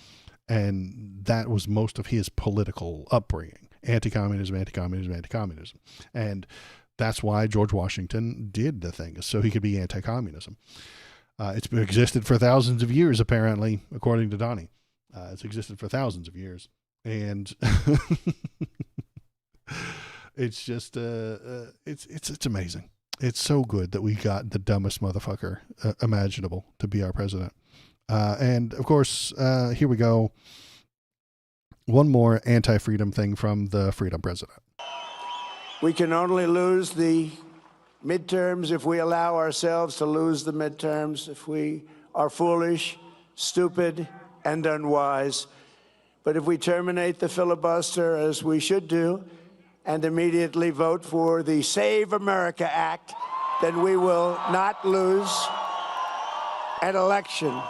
and that was most of his political upbringing: anti-communism, anti-communism, anti-communism, and that's why George Washington did the thing, so he could be anti-communism. It's existed for thousands of years, apparently, according to Donnie. It's existed for thousands of years. And it's just, it's amazing. It's so good that we got the dumbest motherfucker imaginable to be our president. And of course, here we go. One more anti-freedom thing from the freedom president. We can only lose the midterms if we allow ourselves to lose the midterms, if we are foolish, stupid, and unwise. But if we terminate the filibuster, as we should do, and immediately vote for the Save America Act, then we will not lose an election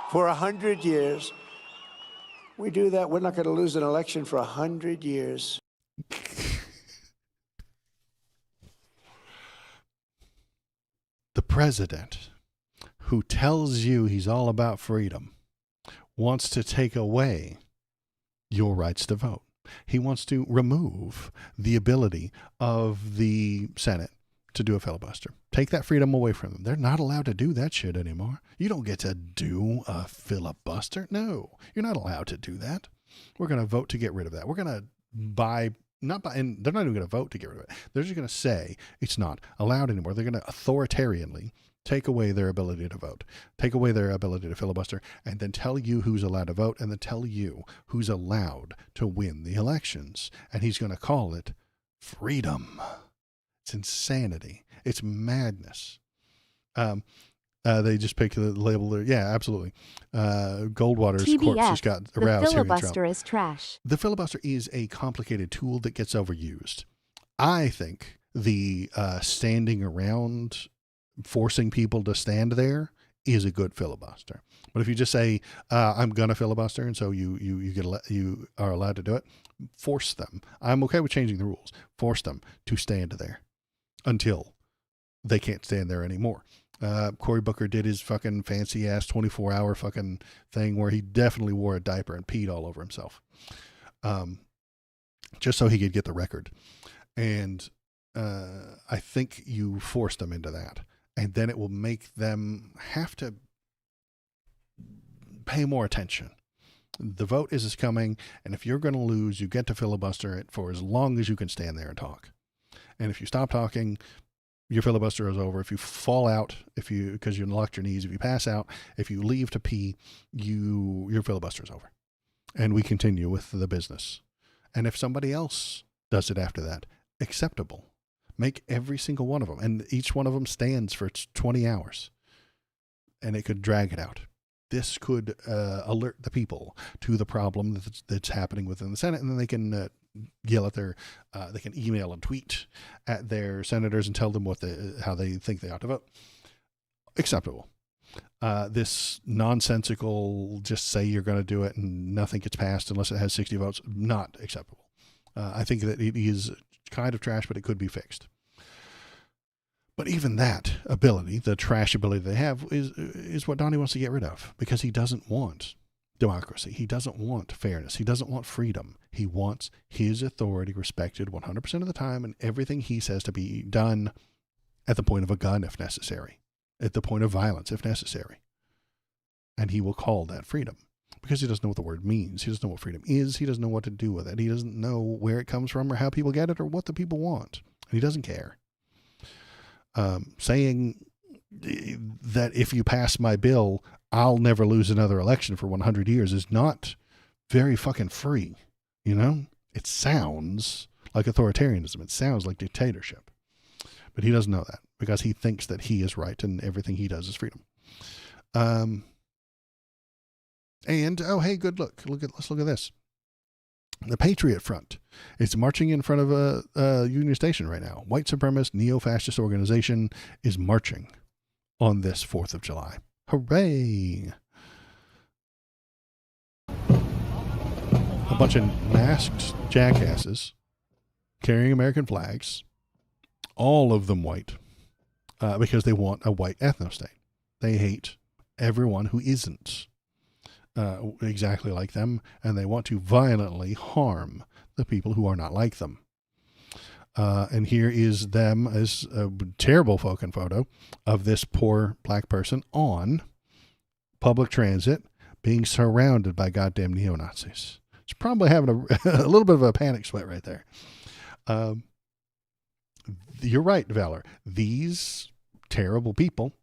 for 100 years. We do that, we're not going to lose an election for 100 years. The president, who tells you he's all about freedom, wants to take away your rights to vote. He wants to remove the ability of the Senate to do a filibuster. Take that freedom away from them. They're not allowed to do that shit anymore. You don't get to do a filibuster. No, you're not allowed to do that. We're going to vote to get rid of that. We're going to and they're not even going to vote to get rid of it. They're just going to say it's not allowed anymore. They're going to authoritarianly take away their ability to vote, take away their ability to filibuster, and then tell you who's allowed to vote, and then tell you who's allowed to win the elections. And he's going to call it freedom. It's insanity. It's madness. They just picked the label there. Yeah, absolutely. Goldwater's TBF, corpse just got aroused. The filibuster is trash. The filibuster is a complicated tool that gets overused. I think the standing around, forcing people to stand there, is a good filibuster. But if you just say, "I'm gonna filibuster," and so you are allowed to do it, force them. I'm okay with changing the rules. Force them to stand there until they can't stand there anymore. Cory Booker did his fucking fancy ass 24-hour fucking thing where he definitely wore a diaper and peed all over himself, just so he could get the record. And I think you force them into that, and then it will make them have to pay more attention. The vote is coming, and if you're going to lose, you get to filibuster it for as long as you can stand there and talk. And if you stop talking, your filibuster is over. If you fall out, because you locked your knees, if you pass out, if you leave to pee, your filibuster is over. And we continue with the business. And if somebody else does it after that, acceptable. Make every single one of them. And each one of them stands for 20 hours. And it could drag it out. This could alert the people to the problem that's happening within the Senate. And then they can yell at they can email and tweet at their senators and tell them how they think they ought to vote. Acceptable. This nonsensical, just say you're going to do it and nothing gets passed unless it has 60 votes, not acceptable. I think that it is kind of trash, but it could be fixed. But even that ability, the trash ability they have, is what Donnie wants to get rid of, because he doesn't want democracy. He doesn't want fairness. He doesn't want freedom. He wants his authority respected 100% of the time, and everything he says to be done at the point of a gun if necessary, at the point of violence if necessary. And he will call that freedom, because he doesn't know what the word means. He doesn't know what freedom is. He doesn't know what to do with it. He doesn't know where it comes from or how people get it or what the people want. And he doesn't care. Saying that if you pass my bill, I'll never lose another election for 100 years is not very fucking free. You know, it sounds like authoritarianism. It sounds like dictatorship, but he doesn't know that, because he thinks that he is right and everything he does is freedom. And, oh, hey, good let's look at this. The Patriot Front is marching in front of a Union Station right now. White supremacist neo-fascist organization is marching on this 4th of July. Hooray! A bunch of masked jackasses carrying American flags, all of them white, because they want a white ethno-state. They hate everyone who isn't exactly like them, and they want to violently harm the people who are not like them. And here is them as a terrible fucking photo of this poor black person on public transit being surrounded by goddamn neo-Nazis. It's probably having a little bit of a panic sweat right there. You're right, Valor. These terrible people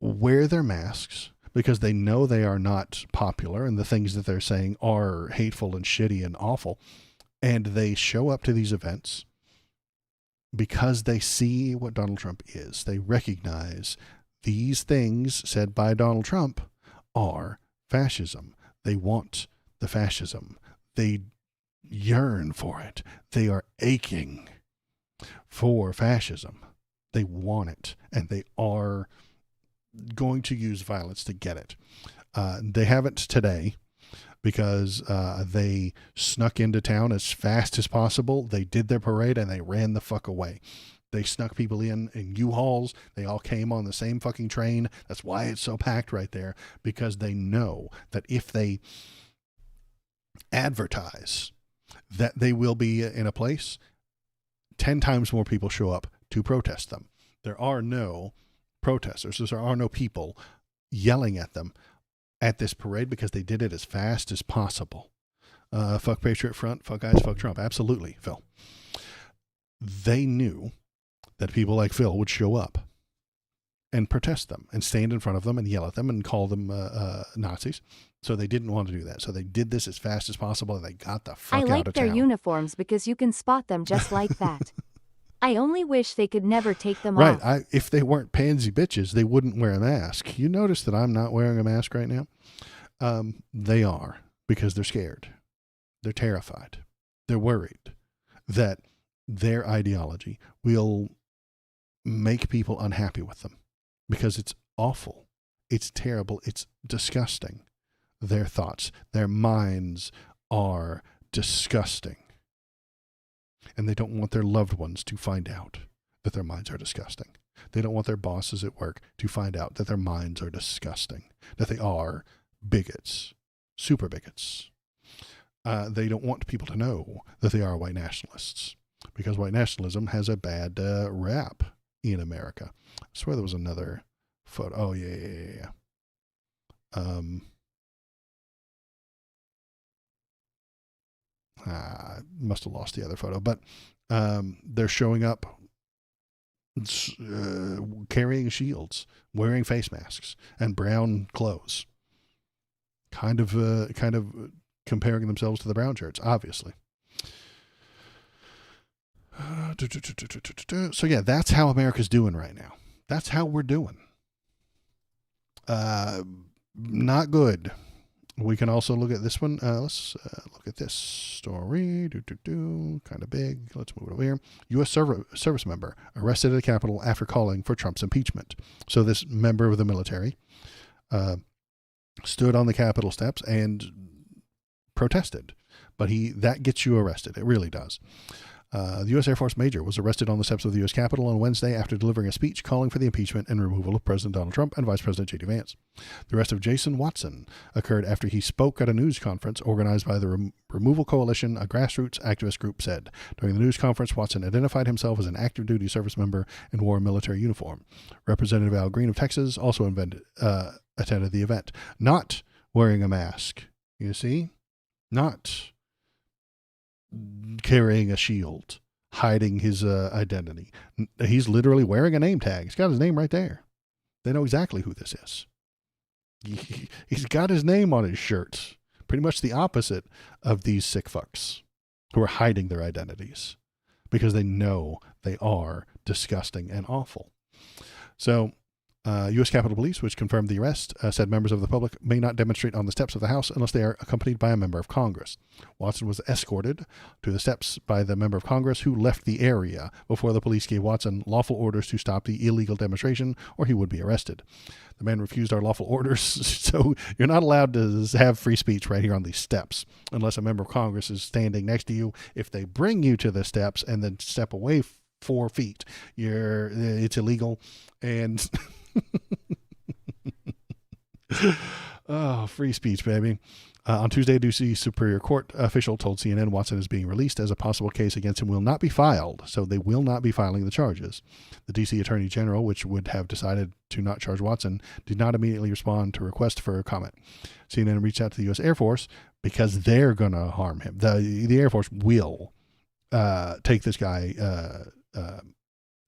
wear their masks because they know they are not popular and the things that they're saying are hateful and shitty and awful. And they show up to these events because they see what Donald Trump is. They recognize these things said by Donald Trump are fascism. They want the fascism. They yearn for it. They are aching for fascism. They want it, and they are going to use violence to get it. They haven't today because they snuck into town as fast as possible. They did their parade and they ran the fuck away. They snuck people in U-Hauls. They all came on the same fucking train. That's why it's so packed right there, because they know that if they advertise that they will be in a place, 10 times more people show up to protest them. There are no protesters. There are no people yelling at them at this parade because they did it as fast as possible. Fuck Patriot Front, fuck guys, fuck Trump. Absolutely, Phil. They knew that people like Phil would show up and protest them and stand in front of them and yell at them and call them Nazis. So they didn't want to do that. So they did this as fast as possible, and they got the fuck out of town. I like their uniforms because you can spot them just like that. I only wish they could never take them off. Right. If they weren't pansy bitches, they wouldn't wear a mask. You notice that I'm not wearing a mask right now? They are, because they're scared. They're terrified. They're worried that their ideology will make people unhappy with them, because it's awful. It's terrible. It's disgusting. Their thoughts, their minds are disgusting. And they don't want their loved ones to find out that their minds are disgusting. They don't want their bosses at work to find out that their minds are disgusting, that they are bigots, super bigots. They don't want people to know that they are white nationalists, because white nationalism has a bad rap in America. I swear there was another photo. Oh, yeah. Must have lost the other photo, but they're showing up carrying shields, wearing face masks and brown clothes, kind of comparing themselves to the brown shirts, obviously. So yeah, that's how America's doing right now. That's how we're doing. Not good. We can also look at this one. Let's look at this story. Kind of big. Let's move it over here. U.S. service member arrested at the Capitol after calling for Trump's impeachment. So this member of the military stood on the Capitol steps and protested. But that gets you arrested. It really does. The U.S. Air Force major was arrested on the steps of the U.S. Capitol on Wednesday after delivering a speech calling for the impeachment and removal of President Donald Trump and Vice President J.D. Vance. The arrest of Jason Watson occurred after he spoke at a news conference organized by the Removal Coalition, a grassroots activist group said. During the news conference, Watson identified himself as an active duty service member and wore a military uniform. Representative Al Green of Texas also attended the event, not wearing a mask. You see? Not carrying a shield, hiding his identity. He's literally wearing a name tag. He's got his name right there. They know exactly who this is. He's got his name on his shirt. Pretty much the opposite of these sick fucks who are hiding their identities because they know they are disgusting and awful. So, U.S. Capitol Police, which confirmed the arrest, said members of the public may not demonstrate on the steps of the House unless they are accompanied by a member of Congress. Watson was escorted to the steps by the member of Congress who left the area before the police gave Watson lawful orders to stop the illegal demonstration or he would be arrested. The man refused our lawful orders, so you're not allowed to have free speech right here on these steps unless a member of Congress is standing next to you. If they bring you to the steps and then step away 4 feet, it's illegal. And oh, free speech, baby. On Tuesday, a D.C. Superior Court official told CNN Watson is being released as a possible case against him will not be filed, so they will not be filing the charges. The D.C. Attorney General, which would have decided to not charge Watson, did not immediately respond to request for a comment. CNN reached out to the U.S. Air Force because they're going to harm him. The Air Force will take this guy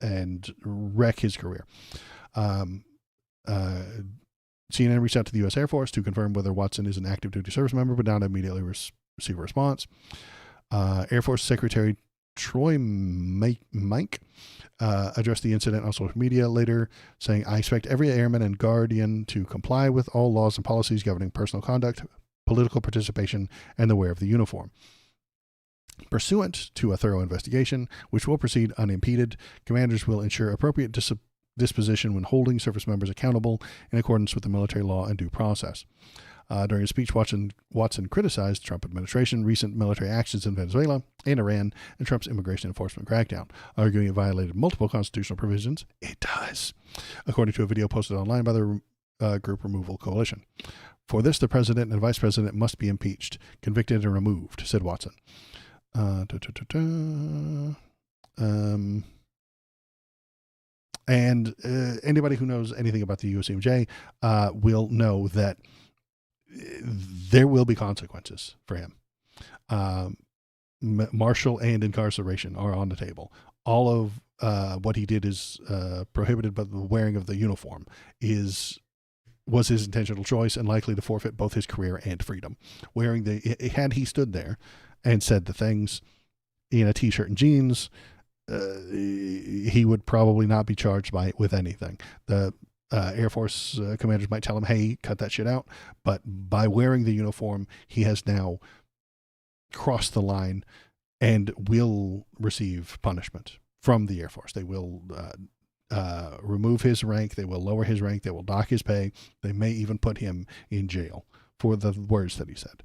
and wreck his career. CNN reached out to the U.S. Air Force to confirm whether Watson is an active duty service member, but not immediately receive a response. Air Force Secretary Troy Mike addressed the incident on social media later, saying, I expect every airman and guardian to comply with all laws and policies governing personal conduct, political participation, and the wear of the uniform. Pursuant to a thorough investigation, which will proceed unimpeded, commanders will ensure appropriate disposition when holding service members accountable in accordance with the military law and due process. During a speech, Watson criticized the Trump administration, recent military actions in Venezuela and Iran, and Trump's immigration enforcement crackdown, arguing it violated multiple constitutional provisions. It does, according to a video posted online by the group Removal Coalition. For this, the president and vice president must be impeached, convicted, and removed, said Watson. And anybody who knows anything about the USMJ will know that there will be consequences for him. Martial and incarceration are on the table. All of what he did is prohibited, but the wearing of the uniform was his intentional choice and likely to forfeit both his career and freedom. Had he stood there and said the things in a t-shirt and jeans, he would probably not be charged with anything. The Air Force commanders might tell him, hey, cut that shit out. But by wearing the uniform, he has now crossed the line and will receive punishment from the Air Force. They will remove his rank. They will lower his rank. They will dock his pay. They may even put him in jail for the words that he said.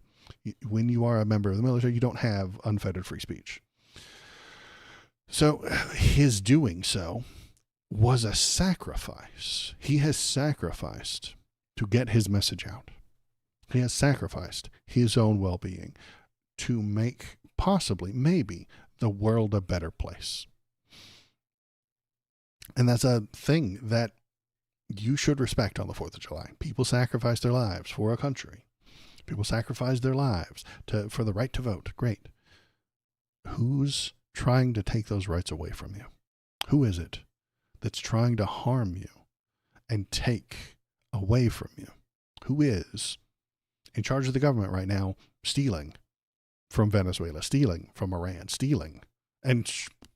When you are a member of the military, you don't have unfettered free speech. So his doing so was a sacrifice. He has sacrificed to get his message out. He has sacrificed his own well-being to make possibly, maybe, the world a better place. And that's a thing that you should respect on the 4th of July. People sacrifice their lives for a country. People sacrifice their lives for the right to vote. Great. Who's trying to take those rights away from you? Who is it that's trying to harm you and take away from you? Who is in charge of the government right now, stealing from Venezuela, stealing from Iran, stealing and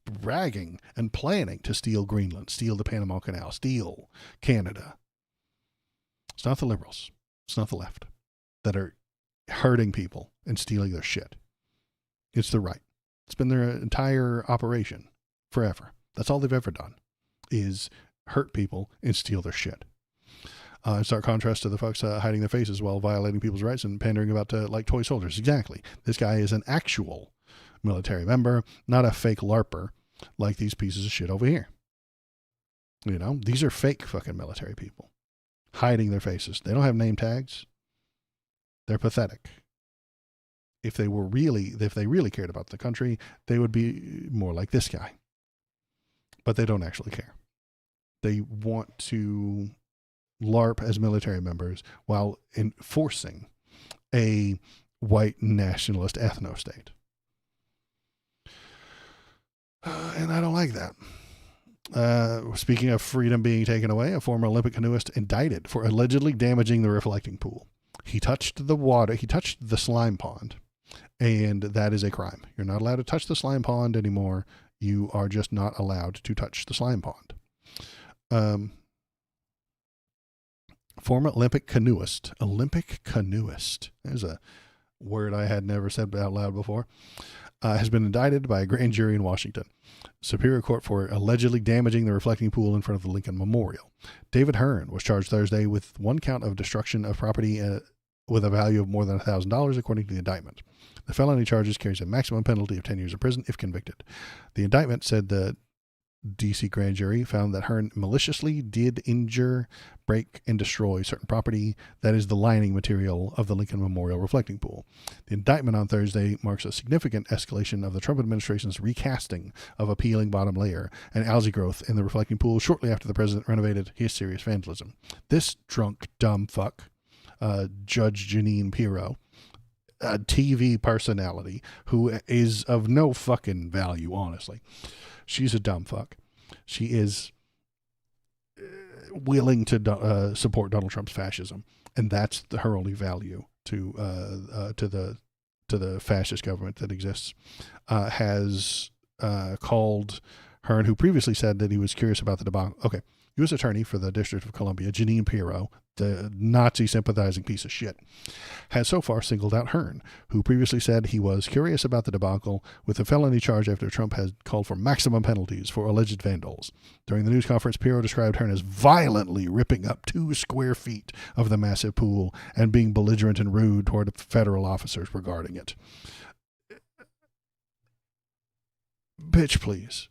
bragging and planning to steal Greenland, steal the Panama Canal, steal Canada. It's not the liberals. It's not the left that are hurting people and stealing their shit. It's the right. It's been their entire operation forever. That's all they've ever done, is hurt people and steal their shit. In stark contrast to the folks hiding their faces while violating people's rights and pandering about like toy soldiers. Exactly. This guy is an actual military member, not a fake LARPer like these pieces of shit over here. You know, these are fake fucking military people hiding their faces. They don't have name tags. They're pathetic. If they really cared about the country, they would be more like this guy. But they don't actually care. They want to LARP as military members while enforcing a white nationalist ethno-state. And I don't like that. Speaking of freedom being taken away, a former Olympic canoeist indicted for allegedly damaging the reflecting pool. He touched the water, he touched the slime pond, and that is a crime. You're not allowed to touch the slime pond anymore. You are just not allowed to touch the slime pond. Former Olympic canoeist. There's a word I had never said out loud before. Has been indicted by a grand jury in Washington Superior Court for allegedly damaging the reflecting pool in front of the Lincoln Memorial. David Hearn was charged Thursday with one count of destruction of property with a value of more than $1,000, according to the indictment. The felony charges carries a maximum penalty of 10 years in prison if convicted. The indictment said the D.C. grand jury found that Hearn maliciously did injure, break, and destroy certain property that is the lining material of the Lincoln Memorial reflecting pool. The indictment on Thursday marks a significant escalation of the Trump administration's recasting of a peeling bottom layer and algae growth in the reflecting pool shortly after the president renovated his serious vandalism. This drunk, dumb fuck, Judge Jeanine Pirro, a TV personality who is of no fucking value, honestly. She's a dumb fuck. She is willing to support Donald Trump's fascism, and that's her only value to the fascist government that exists. Has called Hearn, who previously said that he was curious about the debacle. Okay, U.S. Attorney for the District of Columbia, Jeanine Pirro, the Nazi sympathizing piece of shit, has so far singled out Hearn, who previously said he was curious about the debacle with a felony charge after Trump had called for maximum penalties for alleged vandals. During the news conference, Pirro described Hearn as violently ripping up 2 square feet of the massive pool and being belligerent and rude toward federal officers regarding it. Bitch, please.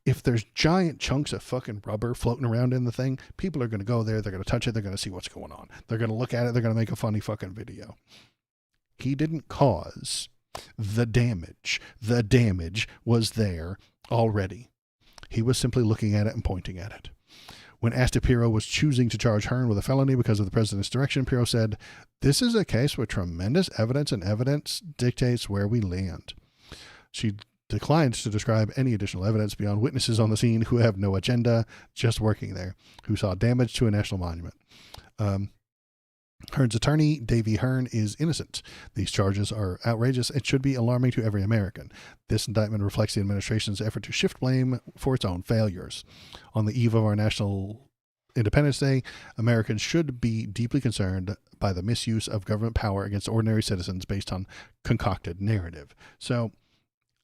If there's giant chunks of fucking rubber floating around in the thing, people are going to go there, they're going to touch it, they're going to see what's going on. They're going to look at it, they're going to make a funny fucking video. He didn't cause the damage. The damage was there already. He was simply looking at it and pointing at it. When asked if Pirro was choosing to charge Hearn with a felony because of the president's direction, Pirro said, "This is a case with tremendous evidence, and evidence dictates where we land." She declined to describe any additional evidence beyond witnesses on the scene who have no agenda, just working there, who saw damage to a national monument. Hearn's attorney, Davey Hearn, is innocent. These charges are outrageous and should be alarming to every American. This indictment reflects the administration's effort to shift blame for its own failures. On the eve of our National Independence Day, Americans should be deeply concerned by the misuse of government power against ordinary citizens based on concocted narrative. So,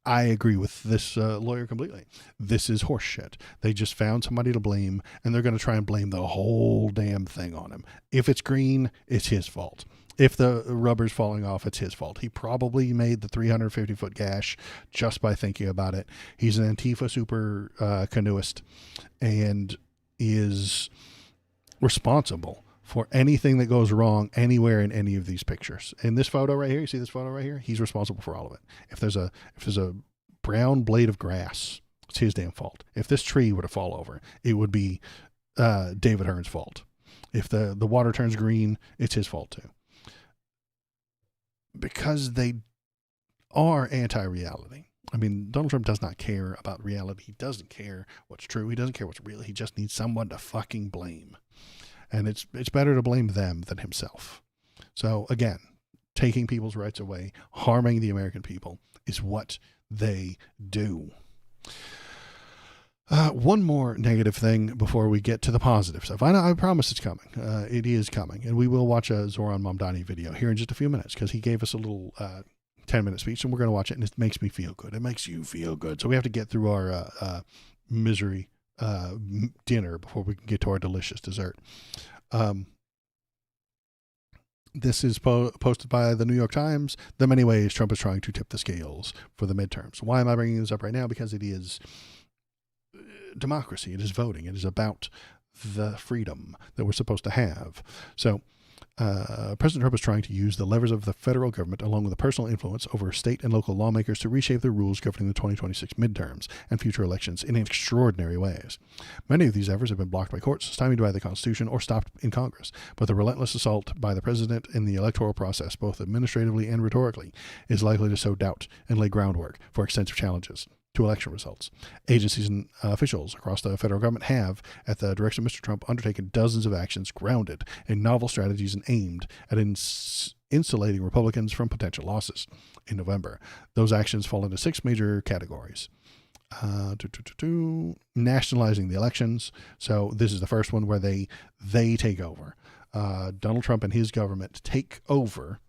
I agree with this lawyer completely. This is horseshit. They just found somebody to blame, and they're going to try and blame the whole damn thing on him. If it's green, it's his fault. If the rubber's falling off, it's his fault. He probably made the 350-foot gash just by thinking about it. He's an Antifa super canoeist and is responsible for anything that goes wrong anywhere in any of these pictures. In this photo right here, you see this photo right here? He's responsible for all of it. If there's a brown blade of grass, it's his damn fault. If this tree were to fall over, it would be David Hearn's fault. If the water turns green, it's his fault too. Because they are anti-reality. I mean, Donald Trump does not care about reality. He doesn't care what's true. He doesn't care what's real. He just needs someone to fucking blame. And it's better to blame them than himself. So again, taking people's rights away, harming the American people is what they do. One more negative thing before we get to the positive stuff. I promise it's coming. It is coming. And we will watch a Zoran Mamdani video here in just a few minutes because he gave us a little 10-minute speech, and we're going to watch it, and it makes me feel good. It makes you feel good. So we have to get through our misery dinner before we can get to our delicious dessert. This is posted by the New York Times. The many ways Trump is trying to tip the scales for the midterms. Why am I bringing this up right now? Because it is democracy. It is voting. It is about the freedom that we're supposed to have. So President Trump is trying to use the levers of the federal government along with the personal influence over state and local lawmakers to reshape the rules governing the 2026 midterms and future elections in extraordinary ways. Many of these efforts have been blocked by courts, stymied by the Constitution, or stopped in Congress. But the relentless assault by the president in the electoral process, both administratively and rhetorically, is likely to sow doubt and lay groundwork for extensive challenges to election results. Agencies and officials across the federal government have, at the direction of Mr. Trump, undertaken dozens of actions grounded in novel strategies and aimed at insulating Republicans from potential losses. In November, those actions fall into 6 major categories. Nationalizing the elections. So this is the first one where they take over. Donald Trump and his government take over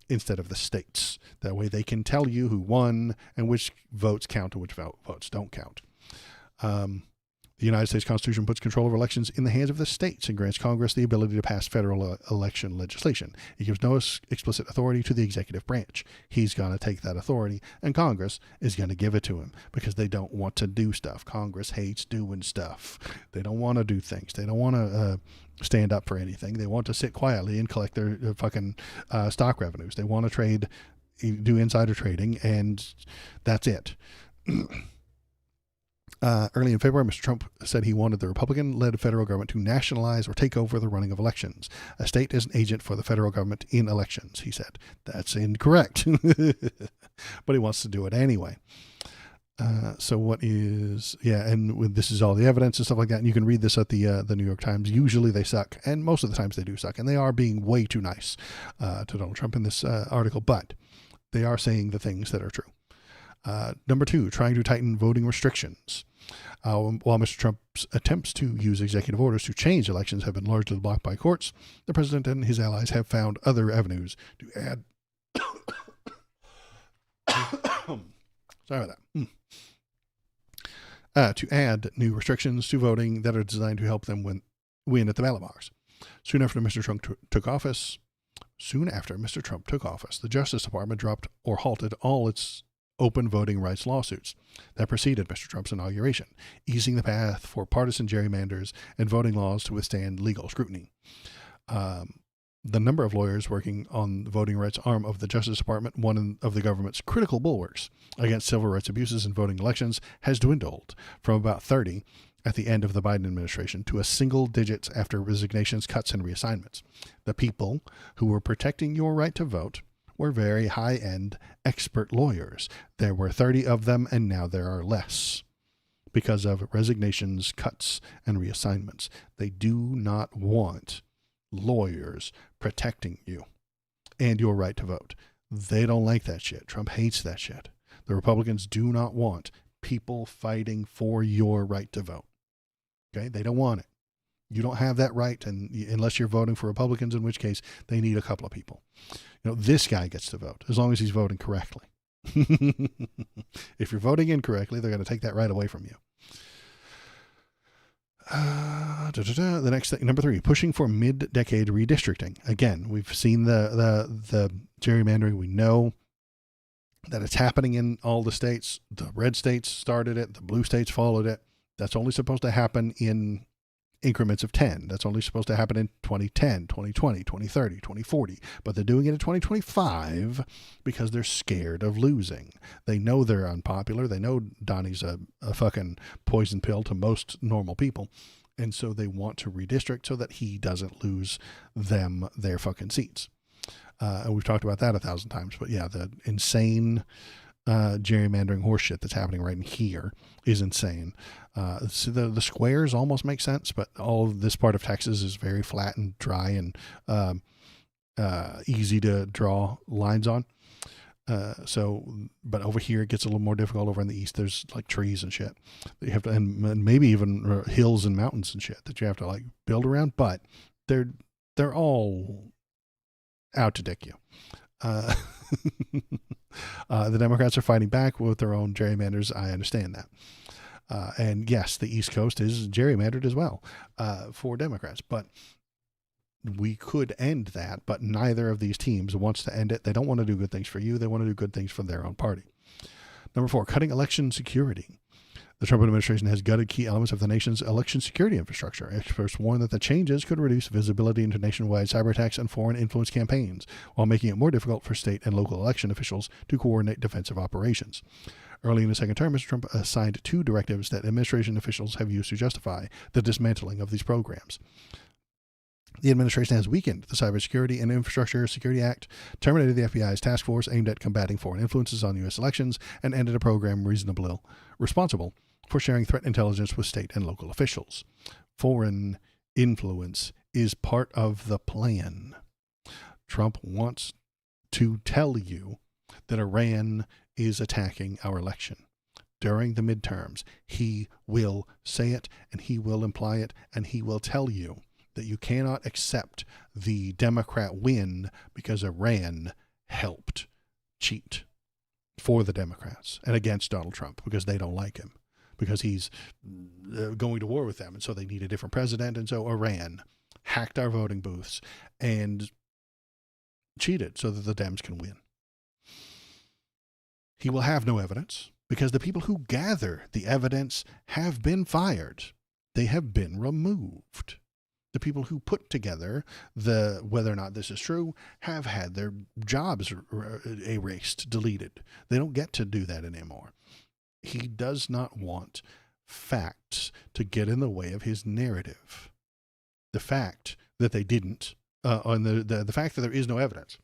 instead of the states. That way they can tell you who won and which votes count and which votes don't count. The United States Constitution puts control over elections in the hands of the states and grants Congress the ability to pass federal election legislation. It gives no explicit authority to the executive branch. He's going to take that authority, and Congress is going to give it to him because they don't want to do stuff. Congress hates doing stuff. They don't want to do things. They don't want to stand up for anything. They want to sit quietly and collect their fucking stock revenues. They want to do insider trading, and that's it. Early in February, Mr. Trump said he wanted the Republican-led federal government to nationalize or take over the running of elections. A state is an agent for the federal government in elections, he said. That's incorrect. But he wants to do it anyway. So what is, and this is all the evidence and stuff like that. And you can read this at the New York Times. Usually they suck, and most of the times they do suck. And they are being way too nice to Donald Trump in this article, but they are saying the things that are true. Number 2, trying to tighten voting restrictions. While Mr. Trump's attempts to use executive orders to change elections have been largely blocked by courts, the president and his allies have found other avenues to add. Sorry about that. To add new restrictions to voting that are designed to help them win at the ballot box. Soon after Mr. Trump took office, the Justice Department dropped or halted all its open voting rights lawsuits that preceded Mr. Trump's inauguration, easing the path for partisan gerrymanders and voting laws to withstand legal scrutiny. The number of lawyers working on the voting rights arm of the Justice Department, one of the government's critical bulwarks against civil rights abuses in voting elections, has dwindled from about 30 at the end of the Biden administration to a single digits after resignations, cuts, and reassignments. The people who were protecting your right to vote were very high-end expert lawyers. There were 30 of them, and now there are less because of resignations, cuts, and reassignments. They do not want lawyers protecting you and your right to vote. They don't like that shit. Trump hates that shit. The Republicans do not want people fighting for your right to vote. Okay? They don't want it. You don't have that right, and unless you're voting for Republicans, in which case they need a couple of people. This guy gets to vote as long as he's voting correctly. If you're voting incorrectly, they're going to take that right away from you. The next thing, number 3, pushing for mid-decade redistricting. Again, we've seen the gerrymandering. We know that it's happening in all the states. The red states started it. The blue states followed it. That's only supposed to happen in increments of 10. That's only supposed to happen in 2010, 2020, 2030, 2040. But they're doing it in 2025 because they're scared of losing. They know they're unpopular. They know Donnie's a fucking poison pill to most normal people. And so they want to redistrict so that he doesn't lose them their fucking seats. And we've talked about that 1,000 times. But yeah, the insane gerrymandering horseshit that's happening right in here is insane. So the squares almost make sense, but all of this part of Texas is very flat and dry and easy to draw lines on. But over here it gets a little more difficult. Over in the east, there's like trees and shit that you have to, and maybe even hills and mountains and shit that you have to like build around. But they're all out to dick you. The Democrats are fighting back with their own gerrymanders. I understand that. And yes, the East Coast is gerrymandered as well for Democrats. But we could end that, but neither of these teams wants to end it. They don't want to do good things for you. They want to do good things for their own party. Number 4, cutting election security. The Trump administration has gutted key elements of the nation's election security infrastructure. Experts warn that the changes could reduce visibility into nationwide cyber attacks and foreign influence campaigns, while making it more difficult for state and local election officials to coordinate defensive operations. Early in the second term, Mr. Trump signed 2 directives that administration officials have used to justify the dismantling of these programs. The administration has weakened the Cybersecurity and Infrastructure Security Act, terminated the FBI's task force aimed at combating foreign influences on U.S. elections, and ended a program responsible for sharing threat intelligence with state and local officials. Foreign influence is part of the plan. Trump wants to tell you that Iran is attacking our election. During the midterms, he will say it, and he will imply it, and he will tell you that you cannot accept the Democrat win because Iran helped cheat for the Democrats and against Donald Trump because they don't like him, because he's going to war with them, and so they need a different president, and so Iran hacked our voting booths and cheated so that the Dems can win. He will have no evidence because the people who gather the evidence have been fired. They have been removed. The people who put together whether or not this is true have had their jobs erased, deleted. They don't get to do that anymore. He does not want facts to get in the way of his narrative. The fact that they didn't, and the fact that there is no evidence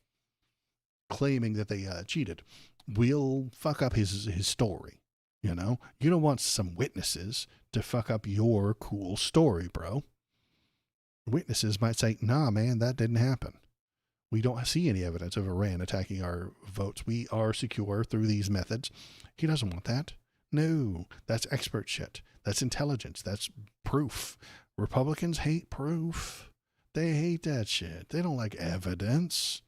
claiming that they cheated, will fuck up his story. You know, you don't want some witnesses to fuck up your cool story, bro. Witnesses might say, nah, man, that didn't happen. We don't see any evidence of Iran attacking our votes. We are secure through these methods. He doesn't want that. No, that's expert shit. That's intelligence. That's proof. Republicans hate proof. They hate that shit. They don't like evidence.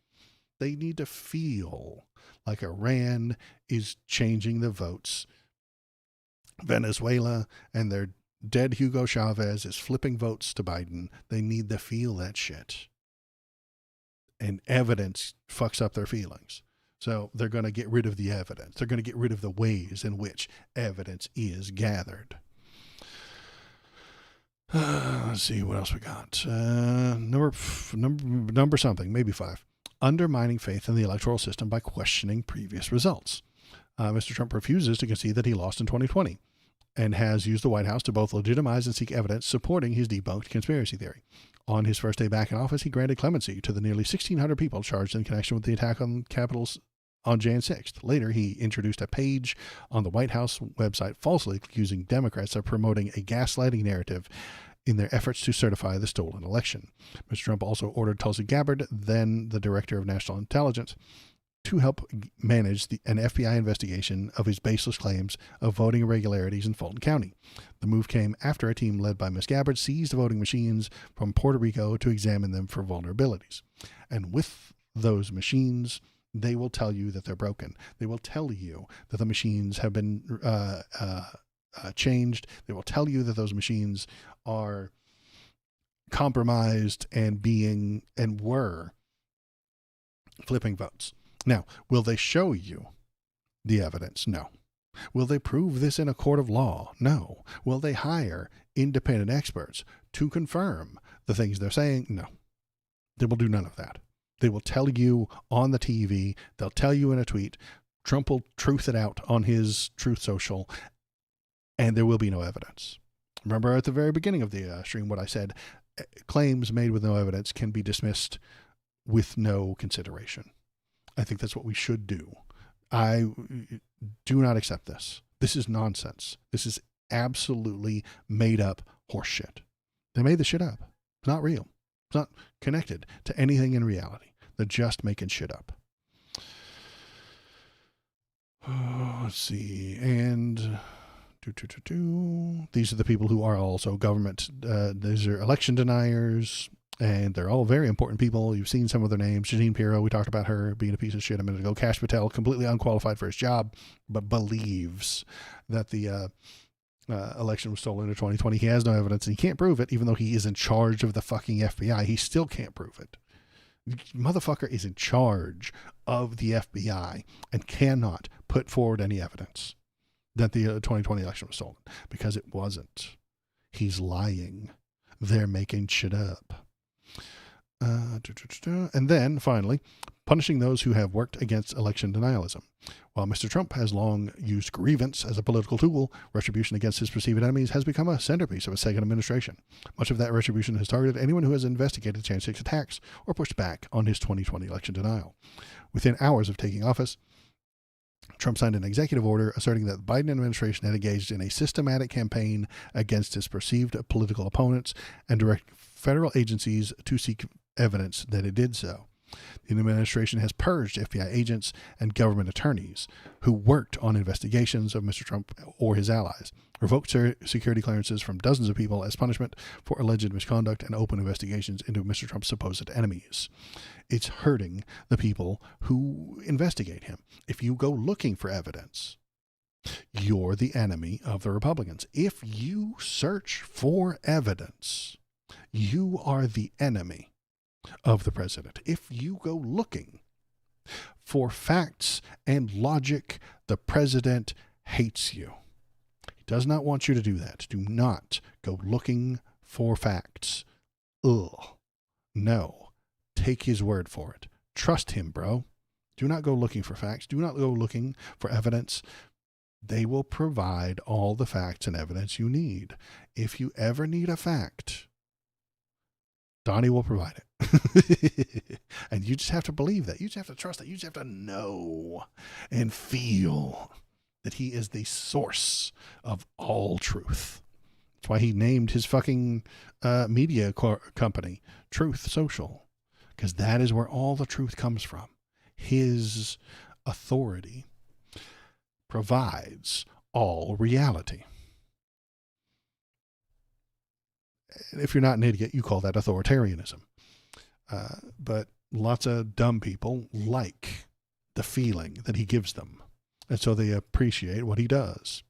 They need to feel like Iran is changing the votes. Venezuela and their dead Hugo Chavez is flipping votes to Biden. They need to feel that shit. And evidence fucks up their feelings. So they're going to get rid of the evidence. They're going to get rid of the ways in which evidence is gathered. Let's see what else we got. Number something, maybe 5. Undermining faith in the electoral system by questioning previous results. Mr. Trump refuses to concede that he lost in 2020. And has used the White House to both legitimize and seek evidence supporting his debunked conspiracy theory. On his first day back in office, he granted clemency to the nearly 1,600 people charged in connection with the attack on Capitol on Jan 6th. Later, he introduced a page on the White House website falsely accusing Democrats of promoting a gaslighting narrative in their efforts to certify the stolen election. Mr. Trump also ordered Tulsi Gabbard, then the Director of National Intelligence, to help manage an FBI investigation of his baseless claims of voting irregularities in Fulton County. The move came after a team led by Ms. Gabbard seized voting machines from Puerto Rico to examine them for vulnerabilities. And with those machines, they will tell you that they're broken. They will tell you that the machines have been changed. They will tell you that those machines are compromised and were flipping votes. Now, will they show you the evidence? No. Will they prove this in a court of law? No. Will they hire independent experts to confirm the things they're saying? No. They will do none of that. They will tell you on the TV. They'll tell you in a tweet. Trump will truth it out on his Truth Social, and there will be no evidence. Remember at the very beginning of the stream what I said, claims made with no evidence can be dismissed with no consideration. I think that's what we should do. I do not accept this. This is nonsense. This is absolutely made up horseshit. They made the shit up. It's not real. It's not connected to anything in reality. They're just making shit up. Let's see. And these are the people who are also government. These are election deniers, and they're all very important people. You've seen some of their names. Jeanine Pirro, we talked about her being a piece of shit a minute ago. Kash Patel, completely unqualified for his job, but believes that the election was stolen in 2020. He has no evidence, and he can't prove it, even though he is in charge of the fucking FBI. He still can't prove it. Motherfucker is in charge of the FBI and cannot put forward any evidence that the 2020 election was stolen, because it wasn't. He's lying. They're making shit up. And then, finally, punishing those who have worked against election denialism. While Mr. Trump has long used grievance as a political tool, retribution against his perceived enemies has become a centerpiece of his second administration. Much of that retribution has targeted anyone who has investigated January 6 attacks or pushed back on his 2020 election denial. Within hours of taking office, Trump signed an executive order asserting that the Biden administration had engaged in a systematic campaign against his perceived political opponents and directed federal agencies to seek evidence that it did so. The administration has purged FBI agents and government attorneys who worked on investigations of Mr. Trump or his allies, revoked security clearances from dozens of people as punishment for alleged misconduct, and open investigations into Mr. Trump's supposed enemies. It's hurting the people who investigate him. If you go looking for evidence, you're the enemy of the Republicans. If you search for evidence, you are the enemy of the president. If you go looking for facts and logic, the president hates you. He does not want you to do that. Do not go looking for facts. Ugh. No. Take his word for it. Trust him, bro. Do not go looking for facts. Do not go looking for evidence. They will provide all the facts and evidence you need. If you ever need a fact, Donnie will provide it. And you just have to believe that. You just have to trust that. You just have to know and feel that he is the source of all truth. That's why he named his fucking media company Truth Social, because that is where all the truth comes from. His authority provides all reality. If you're not an idiot, you call that authoritarianism. But lots of dumb people like the feeling that he gives them, and so they appreciate what he does.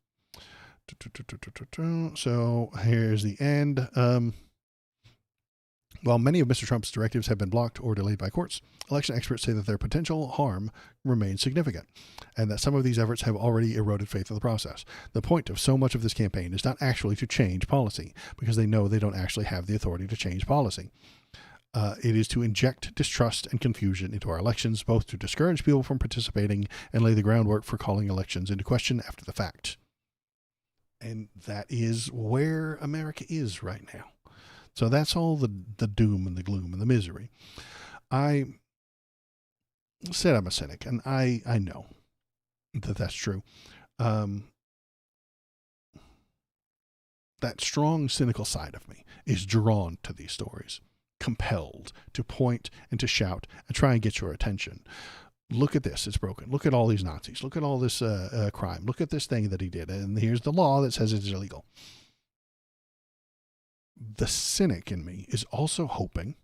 So here's the end. While many of Mr. Trump's directives have been blocked or delayed by courts, election experts say that their potential harm remains significant, and that some of these efforts have already eroded faith in the process. The point of so much of this campaign is not actually to change policy, because they know they don't actually have the authority to change policy. It is to inject distrust and confusion into our elections, both to discourage people from participating and lay the groundwork for calling elections into question after the fact. And that is where America is right now. So that's all the doom and the gloom and the misery. I said I'm a cynic, and I know that that's true. That strong cynical side of me is drawn to these stories, compelled to point and to shout and try and get your attention. Look at this, it's broken. Look at all these Nazis. Look at all this crime. Look at this thing that he did. And here's the law that says it's illegal. The cynic in me is also hoping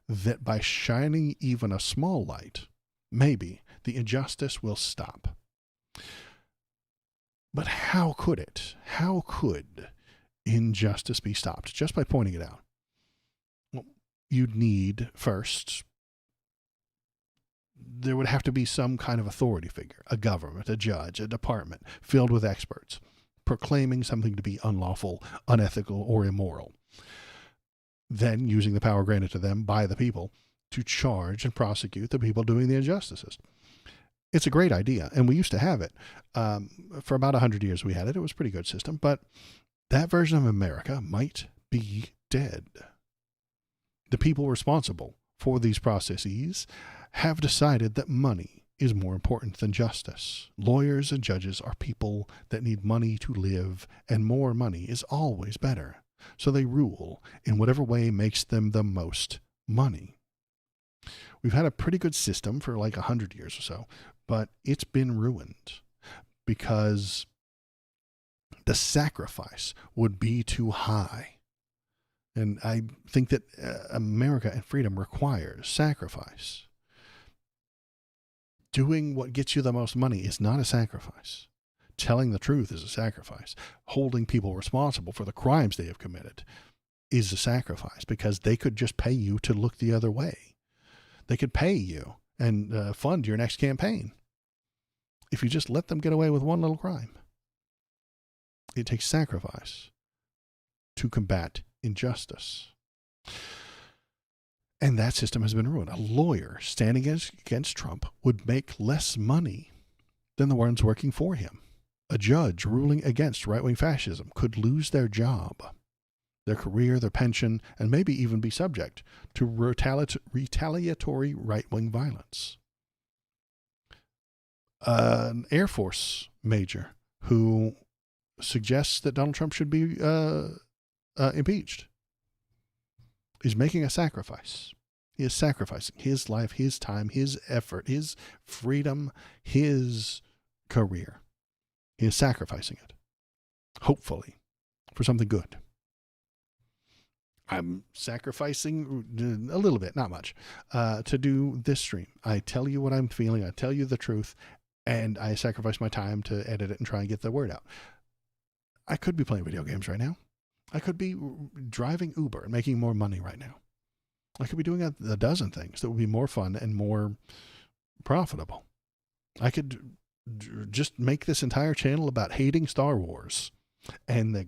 that by shining even a small light, maybe the injustice will stop. But how could it? How could injustice be stopped? Just by pointing it out. Well, you'd need first, there would have to be some kind of authority figure, a government, a judge, a department filled with experts, proclaiming something to be unlawful, unethical, or immoral. Then using the power granted to them by the people to charge and prosecute the people doing the injustices. It's a great idea, and we used to have it. For about 100 years we had it. It was a pretty good system, but that version of America might be dead. The people responsible for these processes have decided that money is more important than justice. Lawyers and judges are people that need money to live, and more money is always better. So they rule in whatever way makes them the most money. We've had a pretty good system for like 100 years or so, but it's been ruined because the sacrifice would be too high. And I think that America and freedom requires sacrifice. Doing what gets you the most money is not a sacrifice. Telling the truth is a sacrifice. Holding people responsible for the crimes they have committed is a sacrifice, because they could just pay you to look the other way. They could pay you and fund your next campaign if you just let them get away with one little crime. It takes sacrifice to combat injustice. And that system has been ruined. A lawyer standing against Trump would make less money than the ones working for him. A judge ruling against right-wing fascism could lose their job, their career, their pension, and maybe even be subject to retaliatory right-wing violence. An Air Force major who suggests that Donald Trump should be impeached is making a sacrifice. He is sacrificing his life, his time, his effort, his freedom, his career. He is sacrificing it, hopefully, for something good. I'm sacrificing a little bit, not much, to do this stream. I tell you what I'm feeling. I tell you the truth, and I sacrifice my time to edit it and try and get the word out. I could be playing video games right now. I could be driving Uber and making more money right now. I could be doing a dozen things that would be more fun and more profitable. I could just make this entire channel about hating Star Wars, and the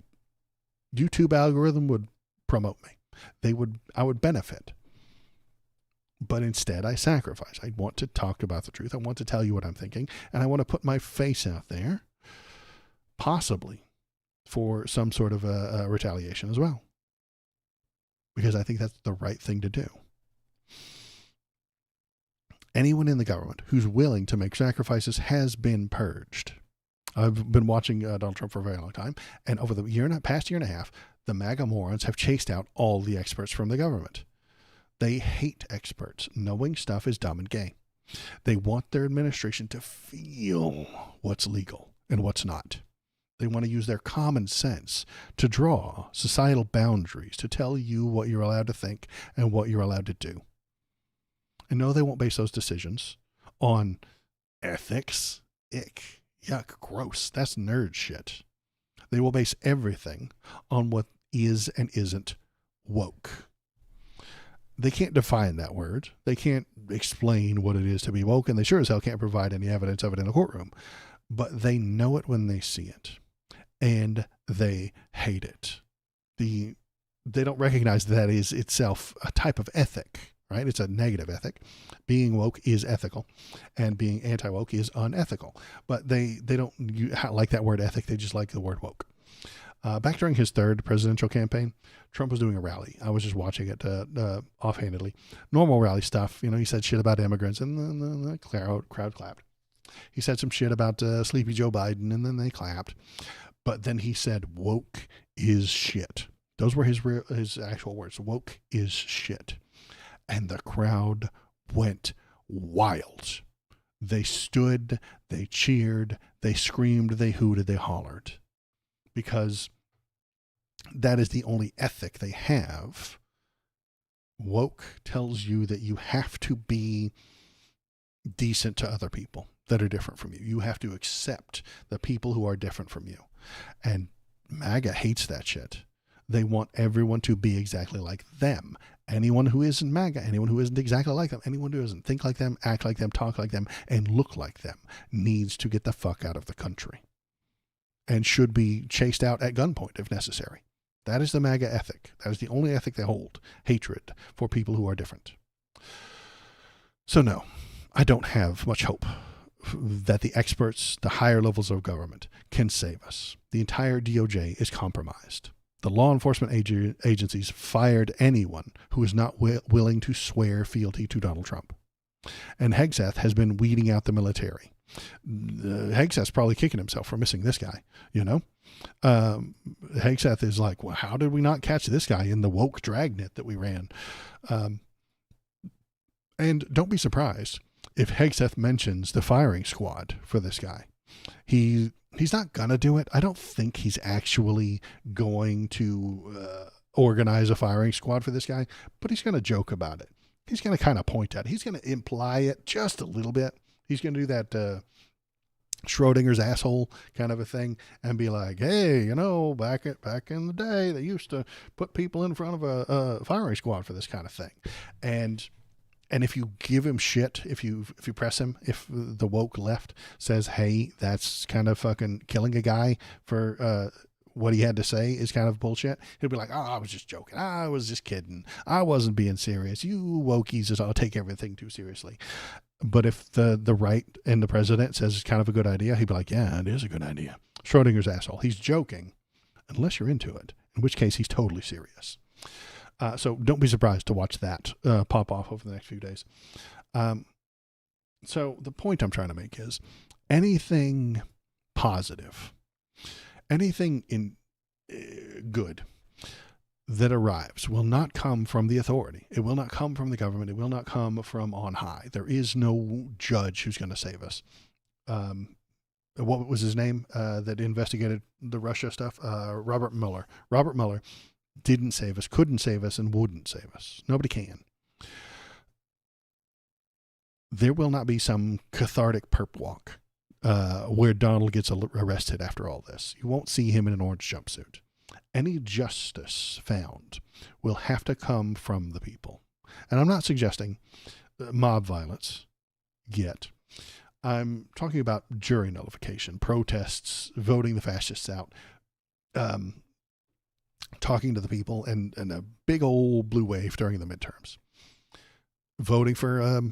YouTube algorithm would promote me. I would benefit. But instead, I sacrifice. I want to talk about the truth. I want to tell you what I'm thinking, and I want to put my face out there, possibly for some sort of a retaliation as well, because I think that's the right thing to do. Anyone in the government who's willing to make sacrifices has been purged. I've been watching Donald Trump for a very long time, and over the past year and a half, the MAGA morons have chased out all the experts from the government. They hate experts. Knowing stuff is dumb and gay. They want their administration to feel what's legal and what's not. They want to use their common sense to draw societal boundaries, to tell you what you're allowed to think and what you're allowed to do. And no, they won't base those decisions on ethics. Ick, yuck, gross. That's nerd shit. They will base everything on what is and isn't woke. They can't define that word. They can't explain what it is to be woke, and they sure as hell can't provide any evidence of it in a courtroom. But they know it when they see it, and they hate it. They don't recognize that is itself a type of ethic, right? It's a negative ethic. Being woke is ethical, and being anti-woke is unethical. But they don't like that word ethic. They just like the word woke. Back during his third presidential campaign, Trump was doing a rally. I was just watching it offhandedly. Normal rally stuff. You know, he said shit about immigrants, and then the crowd clapped. He said some shit about sleepy Joe Biden, and then they clapped. But then he said, woke is shit. Those were his actual words. Woke is shit. And the crowd went wild. They stood, they cheered, they screamed, they hooted, they hollered. Because that is the only ethic they have. Woke tells you that you have to be decent to other people that are different from you. You have to accept the people who are different from you. And MAGA hates that shit. They want everyone to be exactly like them. Anyone who isn't MAGA, anyone who isn't exactly like them, anyone who doesn't think like them, act like them, talk like them, and look like them needs to get the fuck out of the country and should be chased out at gunpoint if necessary. That is the MAGA ethic. That is the only ethic they hold. Hatred for people who are different. So no, I don't have much hope that the experts, the higher levels of government, can save us. The entire DOJ is compromised. The law enforcement agencies fired anyone who is not willing to swear fealty to Donald Trump. And Hegseth has been weeding out the military. Hegseth's probably kicking himself for missing this guy, you know? Hegseth is like, well, how did we not catch this guy in the woke dragnet that we ran? And don't be surprised if Hegseth mentions the firing squad for this guy, he's not gonna do it. I don't think he's actually going to organize a firing squad for this guy, but he's gonna joke about it. He's gonna kind of point at it. He's gonna imply it just a little bit. He's gonna do that Schrodinger's asshole kind of a thing and be like, hey, back in the day, they used to put people in front of a firing squad for this kind of thing. And if you give him shit, if you press him, if the woke left says, hey, that's kind of fucking killing a guy for what he had to say is kind of bullshit, he'll be like, oh, I was just joking. I was just kidding. I wasn't being serious. You wokies just all take everything too seriously. But if the right and the president says it's kind of a good idea, he'd be like, yeah, it is a good idea. Schrodinger's asshole. He's joking unless you're into it, in which case he's totally serious. So don't be surprised to watch that pop off over the next few days. So the point I'm trying to make is anything positive, anything in good that arrives will not come from the authority. It will not come from the government. It will not come from on high. There is no judge who's going to save us. What was his name that investigated the Russia stuff? Robert Mueller. Robert Mueller didn't save us, couldn't save us, and wouldn't save us. Nobody can. There will not be some cathartic perp walk where Donald gets arrested after all this. You won't see him in an orange jumpsuit. Any justice found will have to come from the people. And I'm not suggesting mob violence yet. I'm talking about jury nullification, protests, voting the fascists out, talking to the people, and a big old blue wave during the midterms. Voting for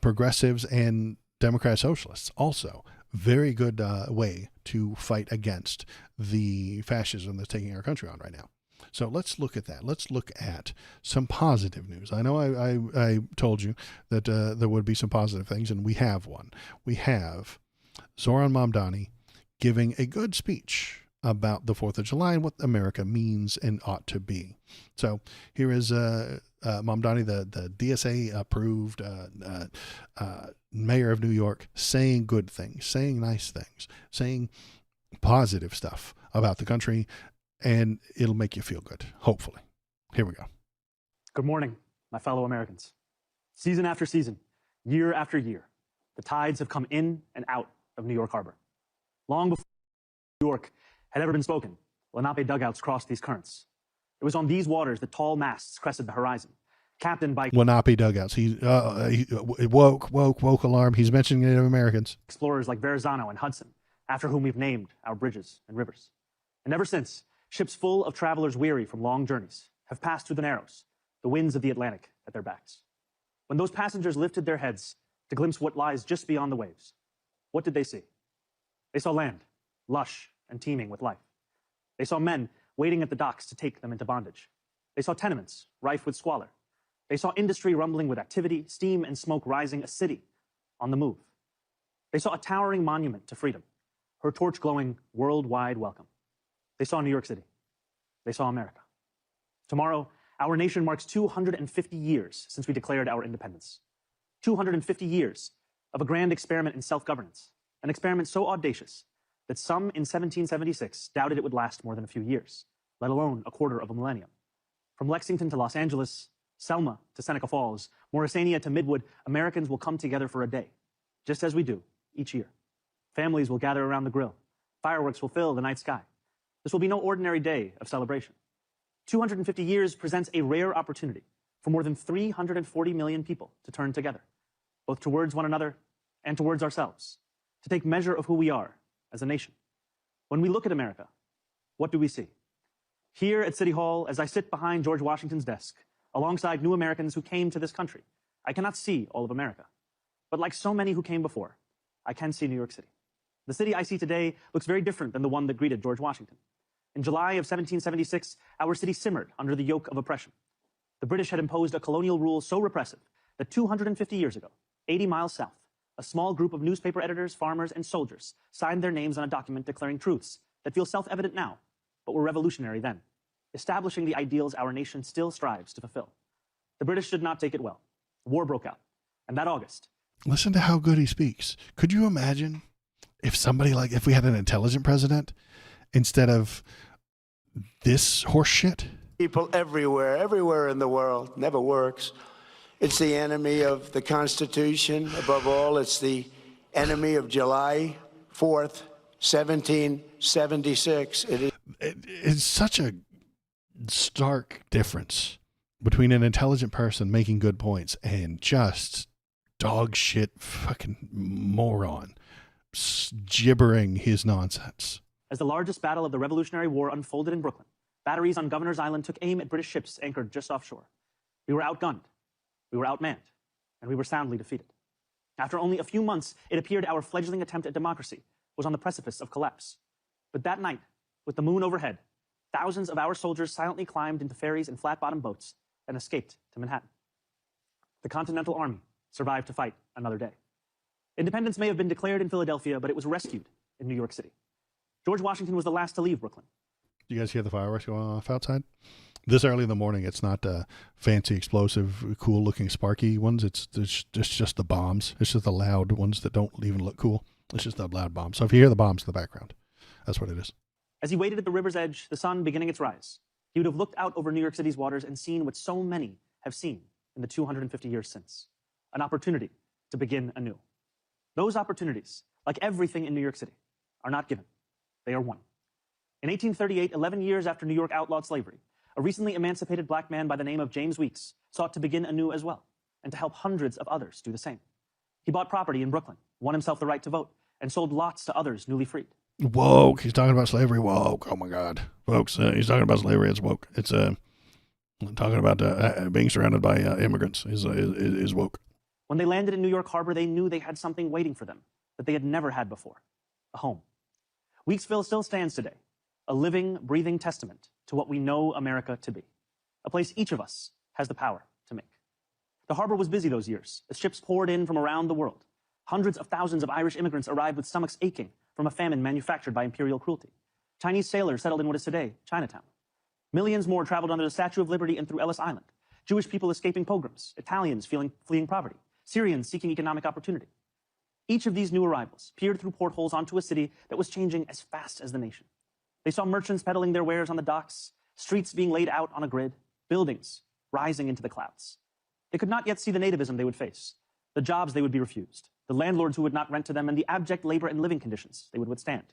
progressives and Democrat socialists also. Very good way to fight against the fascism that's taking our country on right now. So let's look at that. Let's look at some positive news. I know I told you that there would be some positive things, and we have one. We have Zoran Mamdani giving a good speech about the 4th of July and what America means and ought to be. So here is Mamdani, the DSA approved mayor of New York, saying good things, saying nice things, saying positive stuff about the country, and it'll make you feel good, hopefully. Here we go. Good morning, my fellow Americans. Season after season, year after year, the tides have come in and out of New York Harbor. Long before New York had ever been spoken, Lenape dugouts crossed these currents. It was on these waters that tall masts crested the horizon, captained by Lenape dugouts. He woke alarm. He's mentioning Native Americans. Explorers like Verrazano and Hudson, after whom we've named our bridges and rivers. And ever since, ships full of travelers weary from long journeys have passed through the Narrows, the winds of the Atlantic at their backs. When those passengers lifted their heads to glimpse what lies just beyond the waves, what did they see? They saw land, lush and teeming with life. They saw men waiting at the docks to take them into bondage. They saw tenements rife with squalor. They saw industry rumbling with activity, steam and smoke rising, a city on the move. They saw a towering monument to freedom, her torch glowing worldwide welcome. They saw New York City. They saw America. Tomorrow, our nation marks 250 years since we declared our independence. 250 years of a grand experiment in self-governance, an experiment so audacious that some in 1776 doubted it would last more than a few years, let alone a quarter of a millennium. From Lexington to Los Angeles, Selma to Seneca Falls, Morrisania to Midwood, Americans will come together for a day, just as we do each year. Families will gather around the grill. Fireworks will fill the night sky. This will be no ordinary day of celebration. 250 years presents a rare opportunity for more than 340 million people to turn together, both towards one another and towards ourselves, to take measure of who we are as a nation. When we look at America, what do we see? Here at City Hall, as I sit behind George Washington's desk, alongside new Americans who came to this country, I cannot see all of America. But like so many who came before, I can see New York City. The city I see today looks very different than the one that greeted George Washington. In July of 1776, our city simmered under the yoke of oppression. The British had imposed a colonial rule so repressive that 250 years ago, 80 miles south, a small group of newspaper editors, farmers, and soldiers signed their names on a document declaring truths that feel self-evident now, but were revolutionary then, establishing the ideals our nation still strives to fulfill. The British did not take it well. War broke out. And that August, Listen to how good he speaks. Could you imagine if if we had an intelligent president instead of this horse shit? People everywhere in the world, never works. It's the enemy of the Constitution. Above all, it's the enemy of July 4th, 1776. It's such a stark difference between an intelligent person making good points and just dog shit fucking moron gibbering his nonsense. as the largest battle of the Revolutionary War unfolded in Brooklyn, batteries on Governor's Island took aim at British ships anchored just offshore. We were outgunned, we were outmanned, and we were soundly defeated. After only a few months, it appeared our fledgling attempt at democracy was on the precipice of collapse. But that night, with the moon overhead, thousands of our soldiers silently climbed into ferries and flat-bottom boats and escaped to Manhattan. The Continental Army survived to fight another day. Independence may have been declared in Philadelphia, but it was rescued in New York City. George Washington was the last to leave Brooklyn. Do you guys hear the fireworks going off outside? This early in the morning, it's not fancy, explosive, cool-looking, sparky ones. It's just the bombs. It's just the loud ones that don't even look cool. It's just the loud bombs. So if you hear the bombs in the background, that's what it is. As he waited at the river's edge, the sun beginning its rise, he would have looked out over New York City's waters and seen what so many have seen in the 250 years since, an opportunity to begin anew. Those opportunities, like everything in New York City, are not given. They are won. In 1838, 11 years after New York outlawed slavery, a recently emancipated black man by the name of James Weeks sought to begin anew as well, and to help hundreds of others do the same. He bought property in Brooklyn, won himself the right to vote, and sold lots to others newly freed. Woke. He's talking about slavery. Woke. Oh my God, folks. He's talking about slavery. It's woke. It's talking about being surrounded by immigrants is woke. When they landed in New York Harbor, they knew they had something waiting for them that they had never had before, a home. Weeksville still stands today, a living, breathing testament to what we know America to be, a place each of us has the power to make. The harbor was busy those years as ships poured in from around the world. Hundreds of thousands of Irish immigrants arrived with stomachs aching from a famine manufactured by imperial cruelty. Chinese sailors settled in what is today Chinatown. Millions more traveled under the Statue of Liberty and through Ellis Island. Jewish people escaping pogroms, Italians fleeing poverty, Syrians seeking economic opportunity. Each of these new arrivals peered through portholes onto a city that was changing as fast as the nation. They saw merchants peddling their wares on the docks, streets being laid out on a grid, buildings rising into the clouds. They could not yet see the nativism they would face, the jobs they would be refused, the landlords who would not rent to them, and the abject labor and living conditions they would withstand.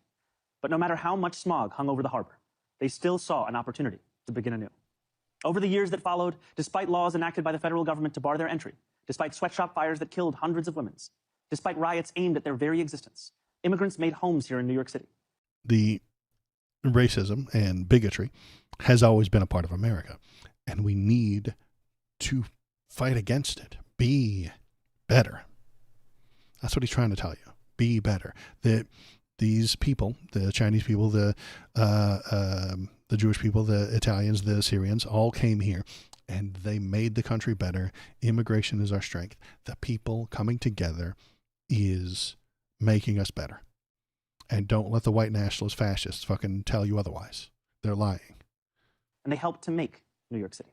But no matter how much smog hung over the harbor, they still saw an opportunity to begin anew. Over the years that followed, despite laws enacted by the federal government to bar their entry, despite sweatshop fires that killed hundreds of women, despite riots aimed at their very existence, immigrants made homes here in New York City. The racism and bigotry has always been a part of America, and we need to fight against it. Be better. That's what he's trying to tell you. Be better. These people, the Chinese people, the Jewish people, the Italians, the Syrians, all came here, and they made the country better. Immigration is our strength. The people coming together is making us better. And don't let the white nationalist fascists fucking tell you otherwise. They're lying. And they helped to make New York City.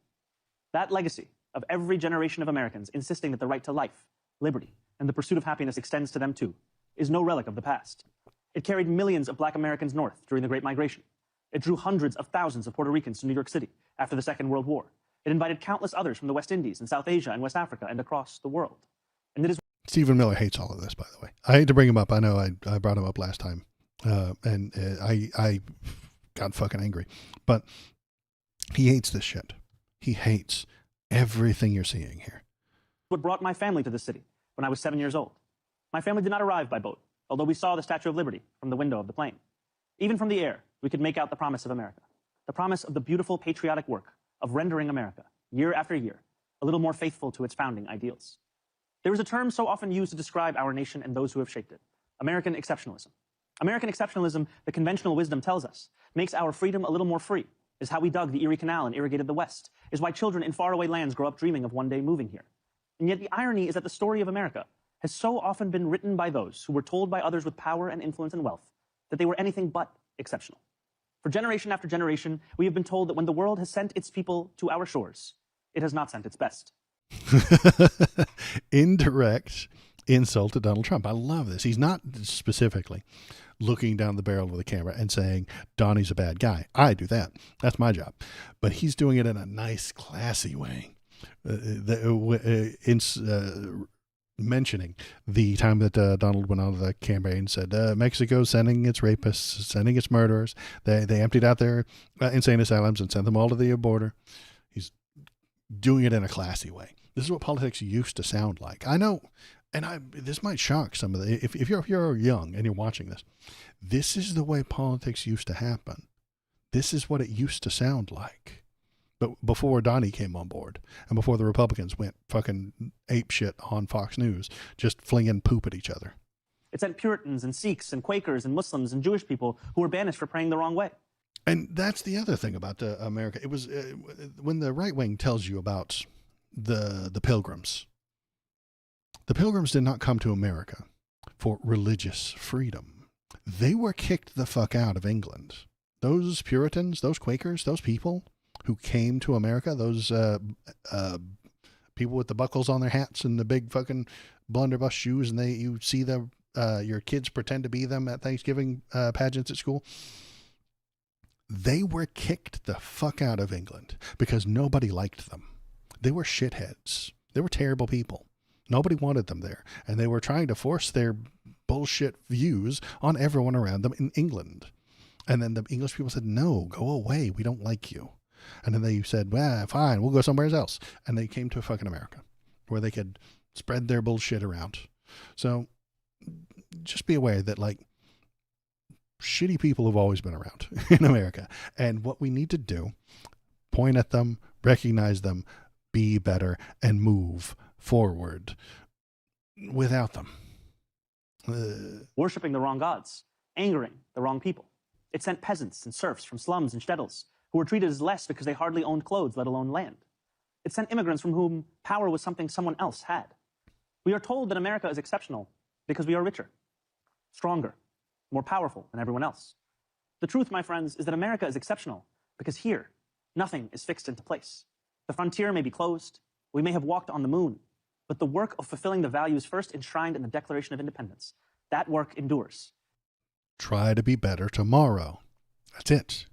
That legacy of every generation of Americans insisting that the right to life, liberty, and the pursuit of happiness extends to them too, is no relic of the past. It carried millions of black Americans north during the Great Migration. It drew hundreds of thousands of Puerto Ricans to New York City after the Second World War. It invited countless others from the West Indies and South Asia and West Africa and across the world. And it is Stephen Miller hates all of this, by the way. I hate to bring him up. I know I brought him up last time, and I got fucking angry. But he hates this shit. He hates everything you're seeing here. what brought my family to this city when I was 7 years old. My family did not arrive by boat, although we saw the Statue of Liberty from the window of the plane. Even from the air, we could make out the promise of America, the promise of the beautiful patriotic work of rendering America, year after year, a little more faithful to its founding ideals. There is a term so often used to describe our nation and those who have shaped it: American exceptionalism. American exceptionalism, the conventional wisdom tells us, makes our freedom a little more free, is how we dug the Erie Canal and irrigated the West, is why children in faraway lands grow up dreaming of one day moving here. And yet the irony is that the story of America has so often been written by those who were told by others with power and influence and wealth that they were anything but exceptional. For generation after generation, we have been told that when the world has sent its people to our shores, it has not sent its best. Indirect insult to Donald Trump. I love this. He's not specifically looking down the barrel of the camera and saying, Donnie's a bad guy. I do that. That's my job. But he's doing it in a nice, classy way. Mentioning the time that Donald went on the campaign and said, Mexico's sending its rapists, sending its murderers. They emptied out their insane asylums and sent them all to the border. He's doing it in a classy way. This is what politics used to sound like. I know, and this might shock some of the, if you're young and you're watching this is the way politics used to happen. This is what it used to sound like. But before Donnie came on board and before the Republicans went fucking apeshit on Fox News, just flinging poop at each other. It sent Puritans and Sikhs and Quakers and Muslims and Jewish people who were banished for praying the wrong way. And that's the other thing about America. It was when the right wing tells you about the Pilgrims. The Pilgrims did not come to America for religious freedom. They were kicked the fuck out of England. Those Puritans, those Quakers, those people who came to America, those people with the buckles on their hats and the big fucking blunderbuss shoes, and you see your kids pretend to be them at Thanksgiving pageants at school. They were kicked the fuck out of England because nobody liked them. They were shitheads. They were terrible people. Nobody wanted them there, and they were trying to force their bullshit views on everyone around them in England. And then the English people said, no, go away. We don't like you. And then they said, well, fine, we'll go somewhere else. And they came to fucking America where they could spread their bullshit around. So just be aware that, like, shitty people have always been around in America. And what we need to do, point at them, recognize them, be better, and move forward without them. Worshipping the wrong gods, angering the wrong people. It sent peasants and serfs from slums and shtetls who were treated as less because they hardly owned clothes, let alone land. It sent immigrants from whom power was something someone else had. We are told that America is exceptional because we are richer, stronger, more powerful than everyone else. The truth, my friends, is that America is exceptional because here, nothing is fixed into place. The frontier may be closed, we may have walked on the moon, but the work of fulfilling the values first enshrined in the Declaration of Independence, that work endures. Try to be better tomorrow. That's it.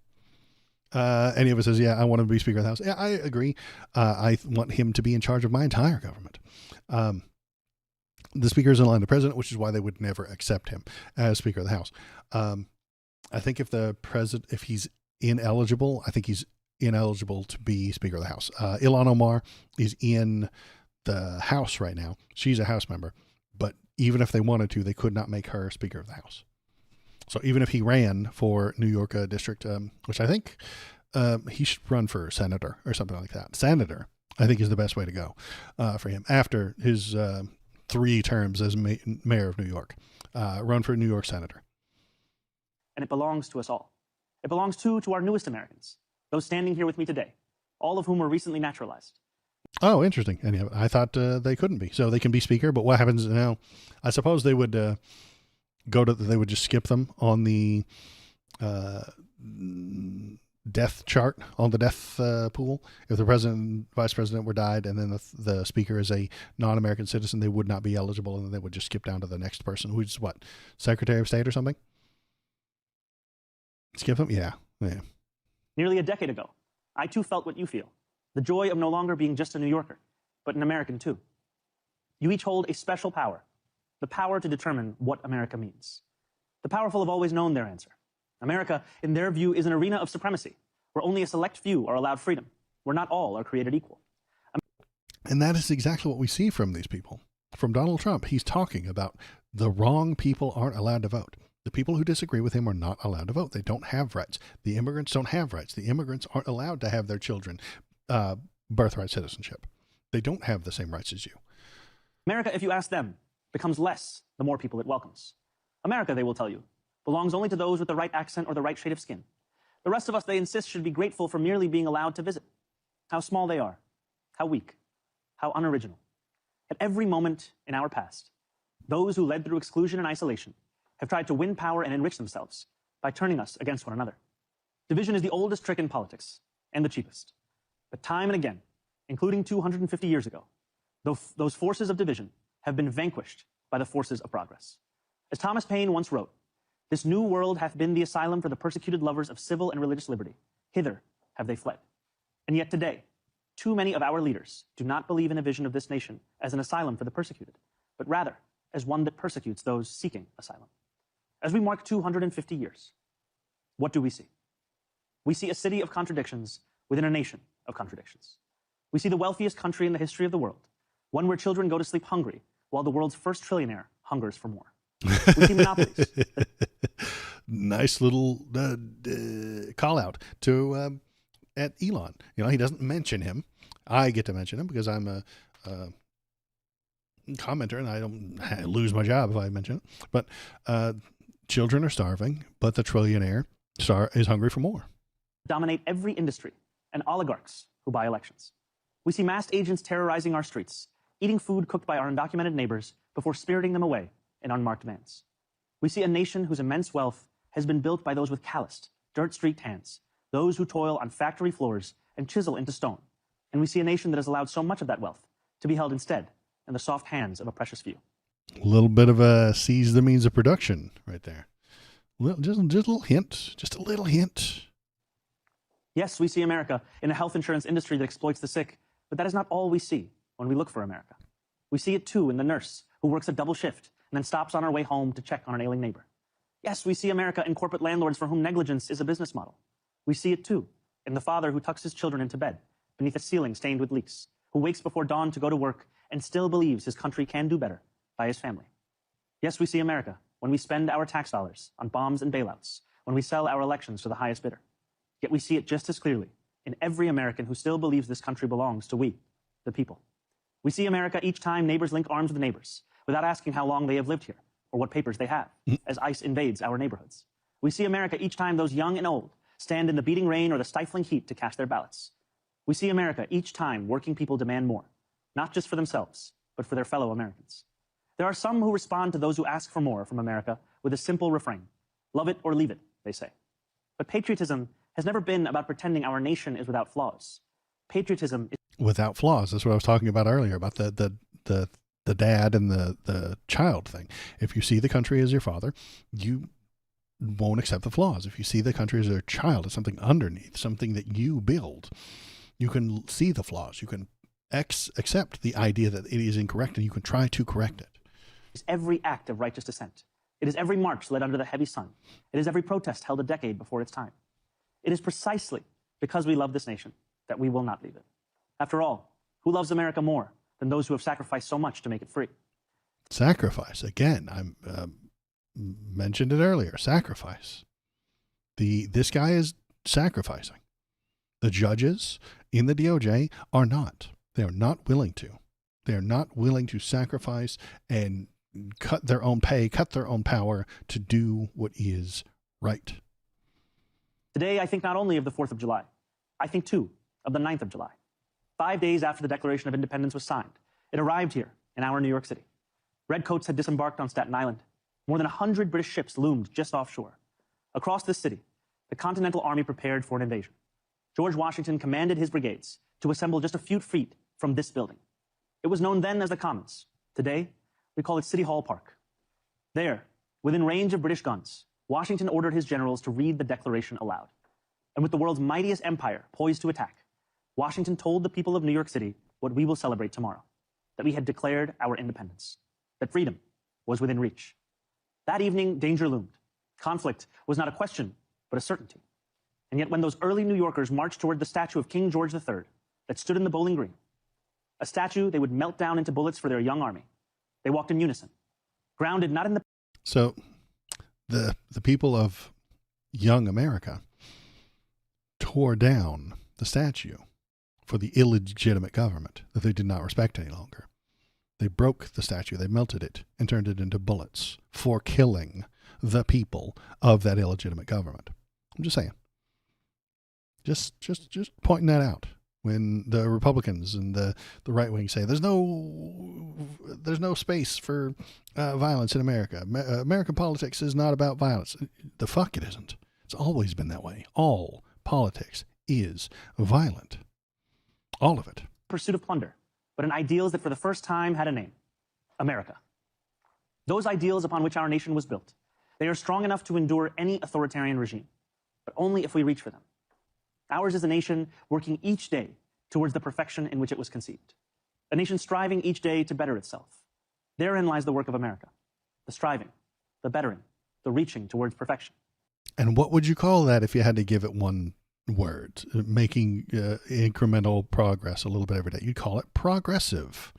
Any of us says, yeah, I want him to be Speaker of the House. Yeah, I agree. I want him to be in charge of my entire government. The Speaker is in line to President, which is why they would never accept him as Speaker of the House. I think if he's ineligible, I think he's ineligible to be Speaker of the House. Ilhan Omar is in the House right now. She's a House member, but even if they wanted to, they could not make her Speaker of the House. So even if he ran for New York district, which I think he should run for senator or something like that. Senator, I think, is the best way to go for him after his 3 terms as mayor of New York. Run for New York senator. And it belongs to us all. It belongs to our newest Americans, those standing here with me today, all of whom were recently naturalized. Oh, interesting. And I thought they couldn't be. So they can be Speaker, but what happens now? I suppose they would they would just skip them on the death chart, on the death pool. If the president and vice president were died and then the speaker is a non-American citizen, they would not be eligible, and then they would just skip down to the next person, who's what, Secretary of State or something? Skip them? Yeah. Nearly a decade ago, I too felt what you feel, the joy of no longer being just a New Yorker, but an American too. You each hold a special power, the power to determine what America means. The powerful have always known their answer. America, in their view, is an arena of supremacy, where only a select few are allowed freedom, where not all are created equal. And that is exactly what we see from these people. From Donald Trump, he's talking about the wrong people aren't allowed to vote. The people who disagree with him are not allowed to vote. They don't have rights. The immigrants don't have rights. The immigrants aren't allowed to have their children birthright citizenship. They don't have the same rights as you. America, if you ask them, becomes less the more people it welcomes. America, they will tell you, belongs only to those with the right accent or the right shade of skin. The rest of us, they insist, should be grateful for merely being allowed to visit. How small they are, how weak, how unoriginal. At every moment in our past, those who led through exclusion and isolation have tried to win power and enrich themselves by turning us against one another. Division is the oldest trick in politics and the cheapest. But time and again, including 250 years ago, Those forces of division have been vanquished by the forces of progress. As Thomas Paine once wrote, "This new world hath been the asylum for the persecuted lovers of civil and religious liberty. Hither have they fled." And yet today, too many of our leaders do not believe in a vision of this nation as an asylum for the persecuted, but rather as one that persecutes those seeking asylum. As we mark 250 years, what do we see? We see a city of contradictions within a nation of contradictions. We see the wealthiest country in the history of the world, one where children go to sleep hungry while the world's first trillionaire hungers for more. We see monopolies. Nice little call out to at Elon. You know, he doesn't mention him. I get to mention him because I'm a commenter and I don't lose my job if I mention it. But children are starving, but the trillionaire is hungry for more. Dominate every industry and oligarchs who buy elections. We see masked agents terrorizing our streets, eating food cooked by our undocumented neighbors before spiriting them away in unmarked vans. We see a nation whose immense wealth has been built by those with calloused, dirt-streaked hands, those who toil on factory floors and chisel into stone. And we see a nation that has allowed so much of that wealth to be held instead in the soft hands of a precious few. A little bit of a seize the means of production right there. Just a little hint, just a little hint. Yes, we see America in a health insurance industry that exploits the sick, but that is not all we see when we look for America. We see it too in the nurse who works a double shift and then stops on her way home to check on an ailing neighbor. Yes, we see America in corporate landlords for whom negligence is a business model. We see it too in the father who tucks his children into bed beneath a ceiling stained with leaks, who wakes before dawn to go to work and still believes his country can do better by his family. Yes, we see America when we spend our tax dollars on bombs and bailouts, when we sell our elections to the highest bidder. Yet we see it just as clearly in every American who still believes this country belongs to we, the people. We see America each time neighbors link arms with neighbors without asking how long they have lived here or what papers they have, as ICE invades our neighborhoods. We see America each time those young and old stand in the beating rain or the stifling heat to cast their ballots. We see America each time working people demand more, not just for themselves, but for their fellow Americans. There are some who respond to those who ask for more from America with a simple refrain: love it or leave it, they say. But patriotism has never been about pretending our nation is without flaws. Patriotism is without flaws. That's what I was talking about earlier about the dad and the child thing. If you see the country as your father, you won't accept the flaws. If you see the country as your child, as something underneath, something that you build, you can see the flaws. You can accept the idea that it is incorrect and you can try to correct it. Every act of righteous dissent. It is every march led under the heavy sun. It is every protest held a decade before its time. It is precisely because we love this nation that we will not leave it. After all, who loves America more than those who have sacrificed so much to make it free? Sacrifice. Again, I mentioned it earlier. Sacrifice. This guy is sacrificing. The judges in the DOJ are not. They are not willing to. They are not willing to sacrifice and cut their own pay, cut their own power to do what is right. Today, I think not only of the 4th of July, I think too of the 9th of July. 5 days after the Declaration of Independence was signed, it arrived here in our New York City. Redcoats had disembarked on Staten Island. More than 100 British ships loomed just offshore. Across this city, the Continental Army prepared for an invasion. George Washington commanded his brigades to assemble just a few feet from this building. It was known then as the Commons. Today, we call it City Hall Park. There, within range of British guns, Washington ordered his generals to read the Declaration aloud. And with the world's mightiest empire poised to attack, Washington told the people of New York City what we will celebrate tomorrow, that we had declared our independence, that freedom was within reach. That evening, danger loomed. Conflict was not a question, but a certainty. And yet when those early New Yorkers marched toward the statue of King George III that stood in the Bowling Green, a statue they would melt down into bullets for their young army, they walked in unison, grounded not in the... So the people of young America tore down the statue for the illegitimate government that they did not respect any longer. They broke the statue, they melted it, and turned it into bullets for killing the people of that illegitimate government. I'm just saying. Just pointing that out. When the Republicans and the right wing say there's no space for violence in America. American politics is not about violence. The fuck it isn't. It's always been that way. All politics is violent. All of it. Pursuit of plunder, but in ideals that for the first time had a name: America. Those ideals upon which our nation was built, they are strong enough to endure any authoritarian regime, but only if we reach for them. Ours is a nation working each day towards the perfection in which it was conceived, a nation striving each day to better itself. Therein lies the work of America: the striving, the bettering, the reaching towards perfection. And what would you call that if you had to give it one word? Making incremental progress a little bit every day. You'd call it progressive.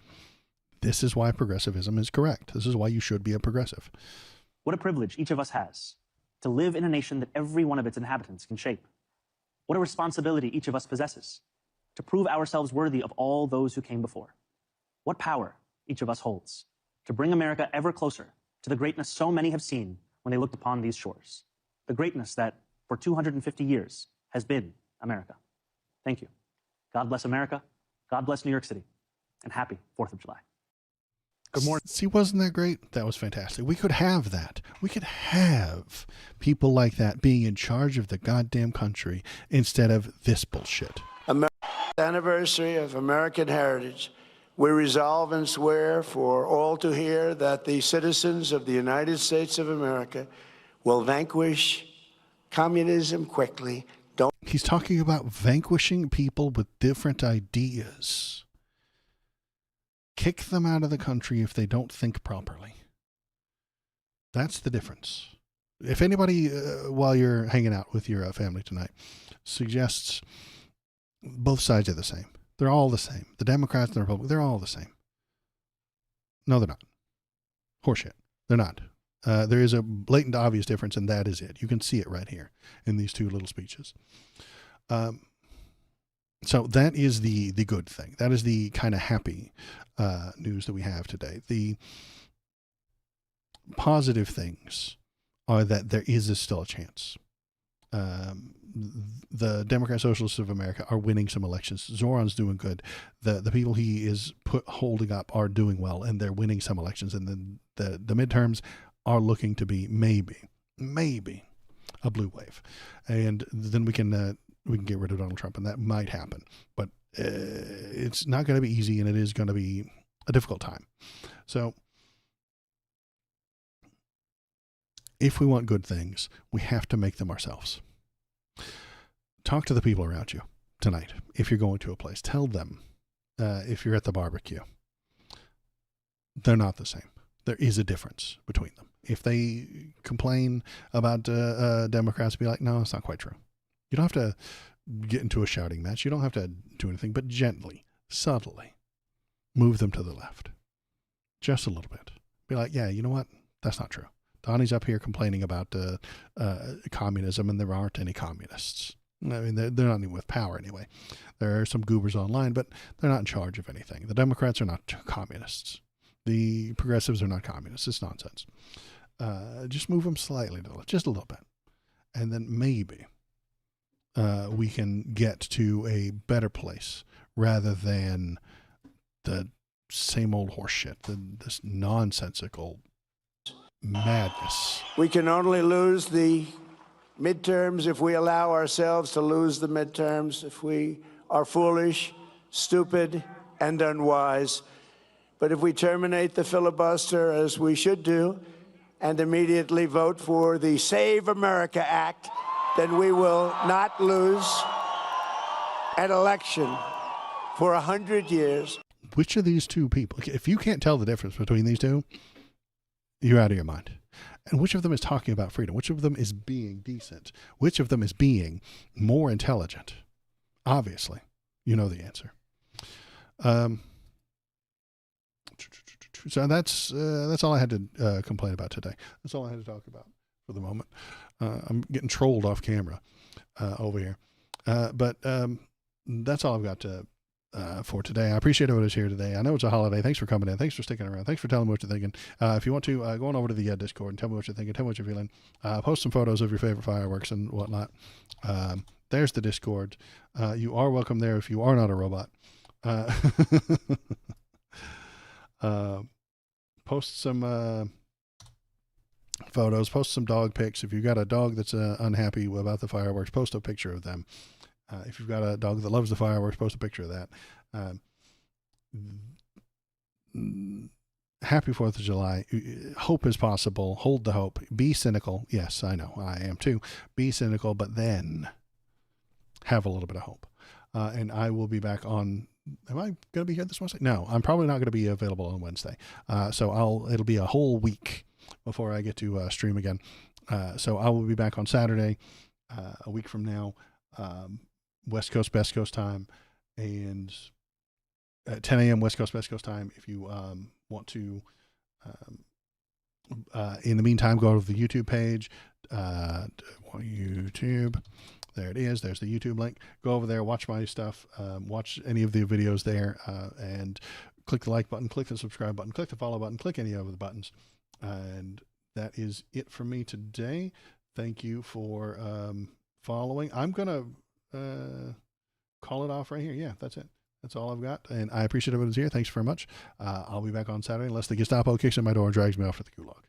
This is why progressivism is correct. This is why you should be a progressive. What a privilege each of us has to live in a nation that every one of its inhabitants can shape. What a responsibility each of us possesses to prove ourselves worthy of all those who came before. What power each of us holds to bring America ever closer to the greatness so many have seen when they looked upon these shores. The greatness that, for 250 years, has been America. Thank you. God bless America. God bless New York City. And happy 4th of July. Good morning. See, wasn't that great? That was fantastic. We could have that. We could have people like that being in charge of the goddamn country instead of this bullshit. Anniversary of American heritage, we resolve and swear for all to hear that the citizens of the United States of America will vanquish communism quickly. He's talking about vanquishing people with different ideas. Kick them out of the country if they don't think properly. That's the difference. If anybody, while you're hanging out with your family tonight, suggests both sides are the same, they're all the same. The Democrats and the Republicans, they're all the same. No, they're not. Horseshit. They're not. There is a blatant, obvious difference, and that is it. You can see it right here in these two little speeches. So that is the good thing. That is the kind of happy news that we have today. The positive things are that there is still a chance. The Democrat Socialists of America are winning some elections. Zoran's doing good. The people he is holding up are doing well, and they're winning some elections. And then the midterms are looking to be maybe a blue wave, and then we can get rid of Donald Trump, and that might happen. But it's not going to be easy, and it is going to be a difficult time. So if we want good things, we have to make them ourselves. Talk to the people around you tonight. If you're going to a place, tell them, if you're at the barbecue, they're not the same. There is a difference between them. If they complain about Democrats, be like, no, it's not quite true. You don't have to get into a shouting match. You don't have to do anything, but gently, subtly move them to the left. Just a little bit. Be like, yeah, you know what? That's not true. Donnie's up here complaining about communism, and there aren't any communists. I mean, they're not even with power anyway. There are some goobers online, but they're not in charge of anything. The Democrats are not communists. The progressives are not communists. It's nonsense. Just move them slightly to the left, just a little bit. And then maybe we can get to a better place rather than the same old horse shit, this nonsensical madness. We can only lose the midterms if we allow ourselves to lose the midterms, if we are foolish, stupid, and unwise. But if we terminate the filibuster, as we should do, and immediately vote for the Save America Act, then we will not lose an election for 100 years. Which of these two people, if you can't tell the difference between these two, you're out of your mind. And which of them is talking about freedom? Which of them is being decent? Which of them is being more intelligent? Obviously, you know the answer. So that's all I had to complain about today. That's all I had to talk about for the moment. I'm getting trolled off camera over here. But that's all I've got for today. I appreciate everyone who's here today. I know it's a holiday. Thanks for coming in. Thanks for sticking around. Thanks for telling me what you're thinking. If you want to, go on over to the Discord and tell me what you're thinking. Tell me what you're feeling. Post some photos of your favorite fireworks and whatnot. There's the Discord. You are welcome there if you are not a robot. Post some photos. Post some dog pics. If you've got a dog that's unhappy about the fireworks, post a picture of them. If you've got a dog that loves the fireworks, post a picture of that. happy 4th of July. Hope is possible. Hold the hope. Be cynical. Yes, I know. I am too. Be cynical, but then have a little bit of hope. And I will be back on. Am I going to be here this Wednesday? No, I'm probably not going to be available on Wednesday. So it'll be a whole week before I get to stream again. So I will be back on Saturday, a week from now, West Coast, Best Coast time, and 10 a.m. West Coast, Best Coast time. If you want to, in the meantime, go to the YouTube page, YouTube. There it is. There's the YouTube link. Go over there, watch my stuff, watch any of the videos there, and click the like button, click the subscribe button, click the follow button, click any of the buttons. And that is it for me today. Thank you for following. I'm going to call it off right here. Yeah, that's it. That's all I've got. And I appreciate everyone's here. Thanks very much. I'll be back on Saturday unless the Gestapo kicks in my door and drags me off to the gulag.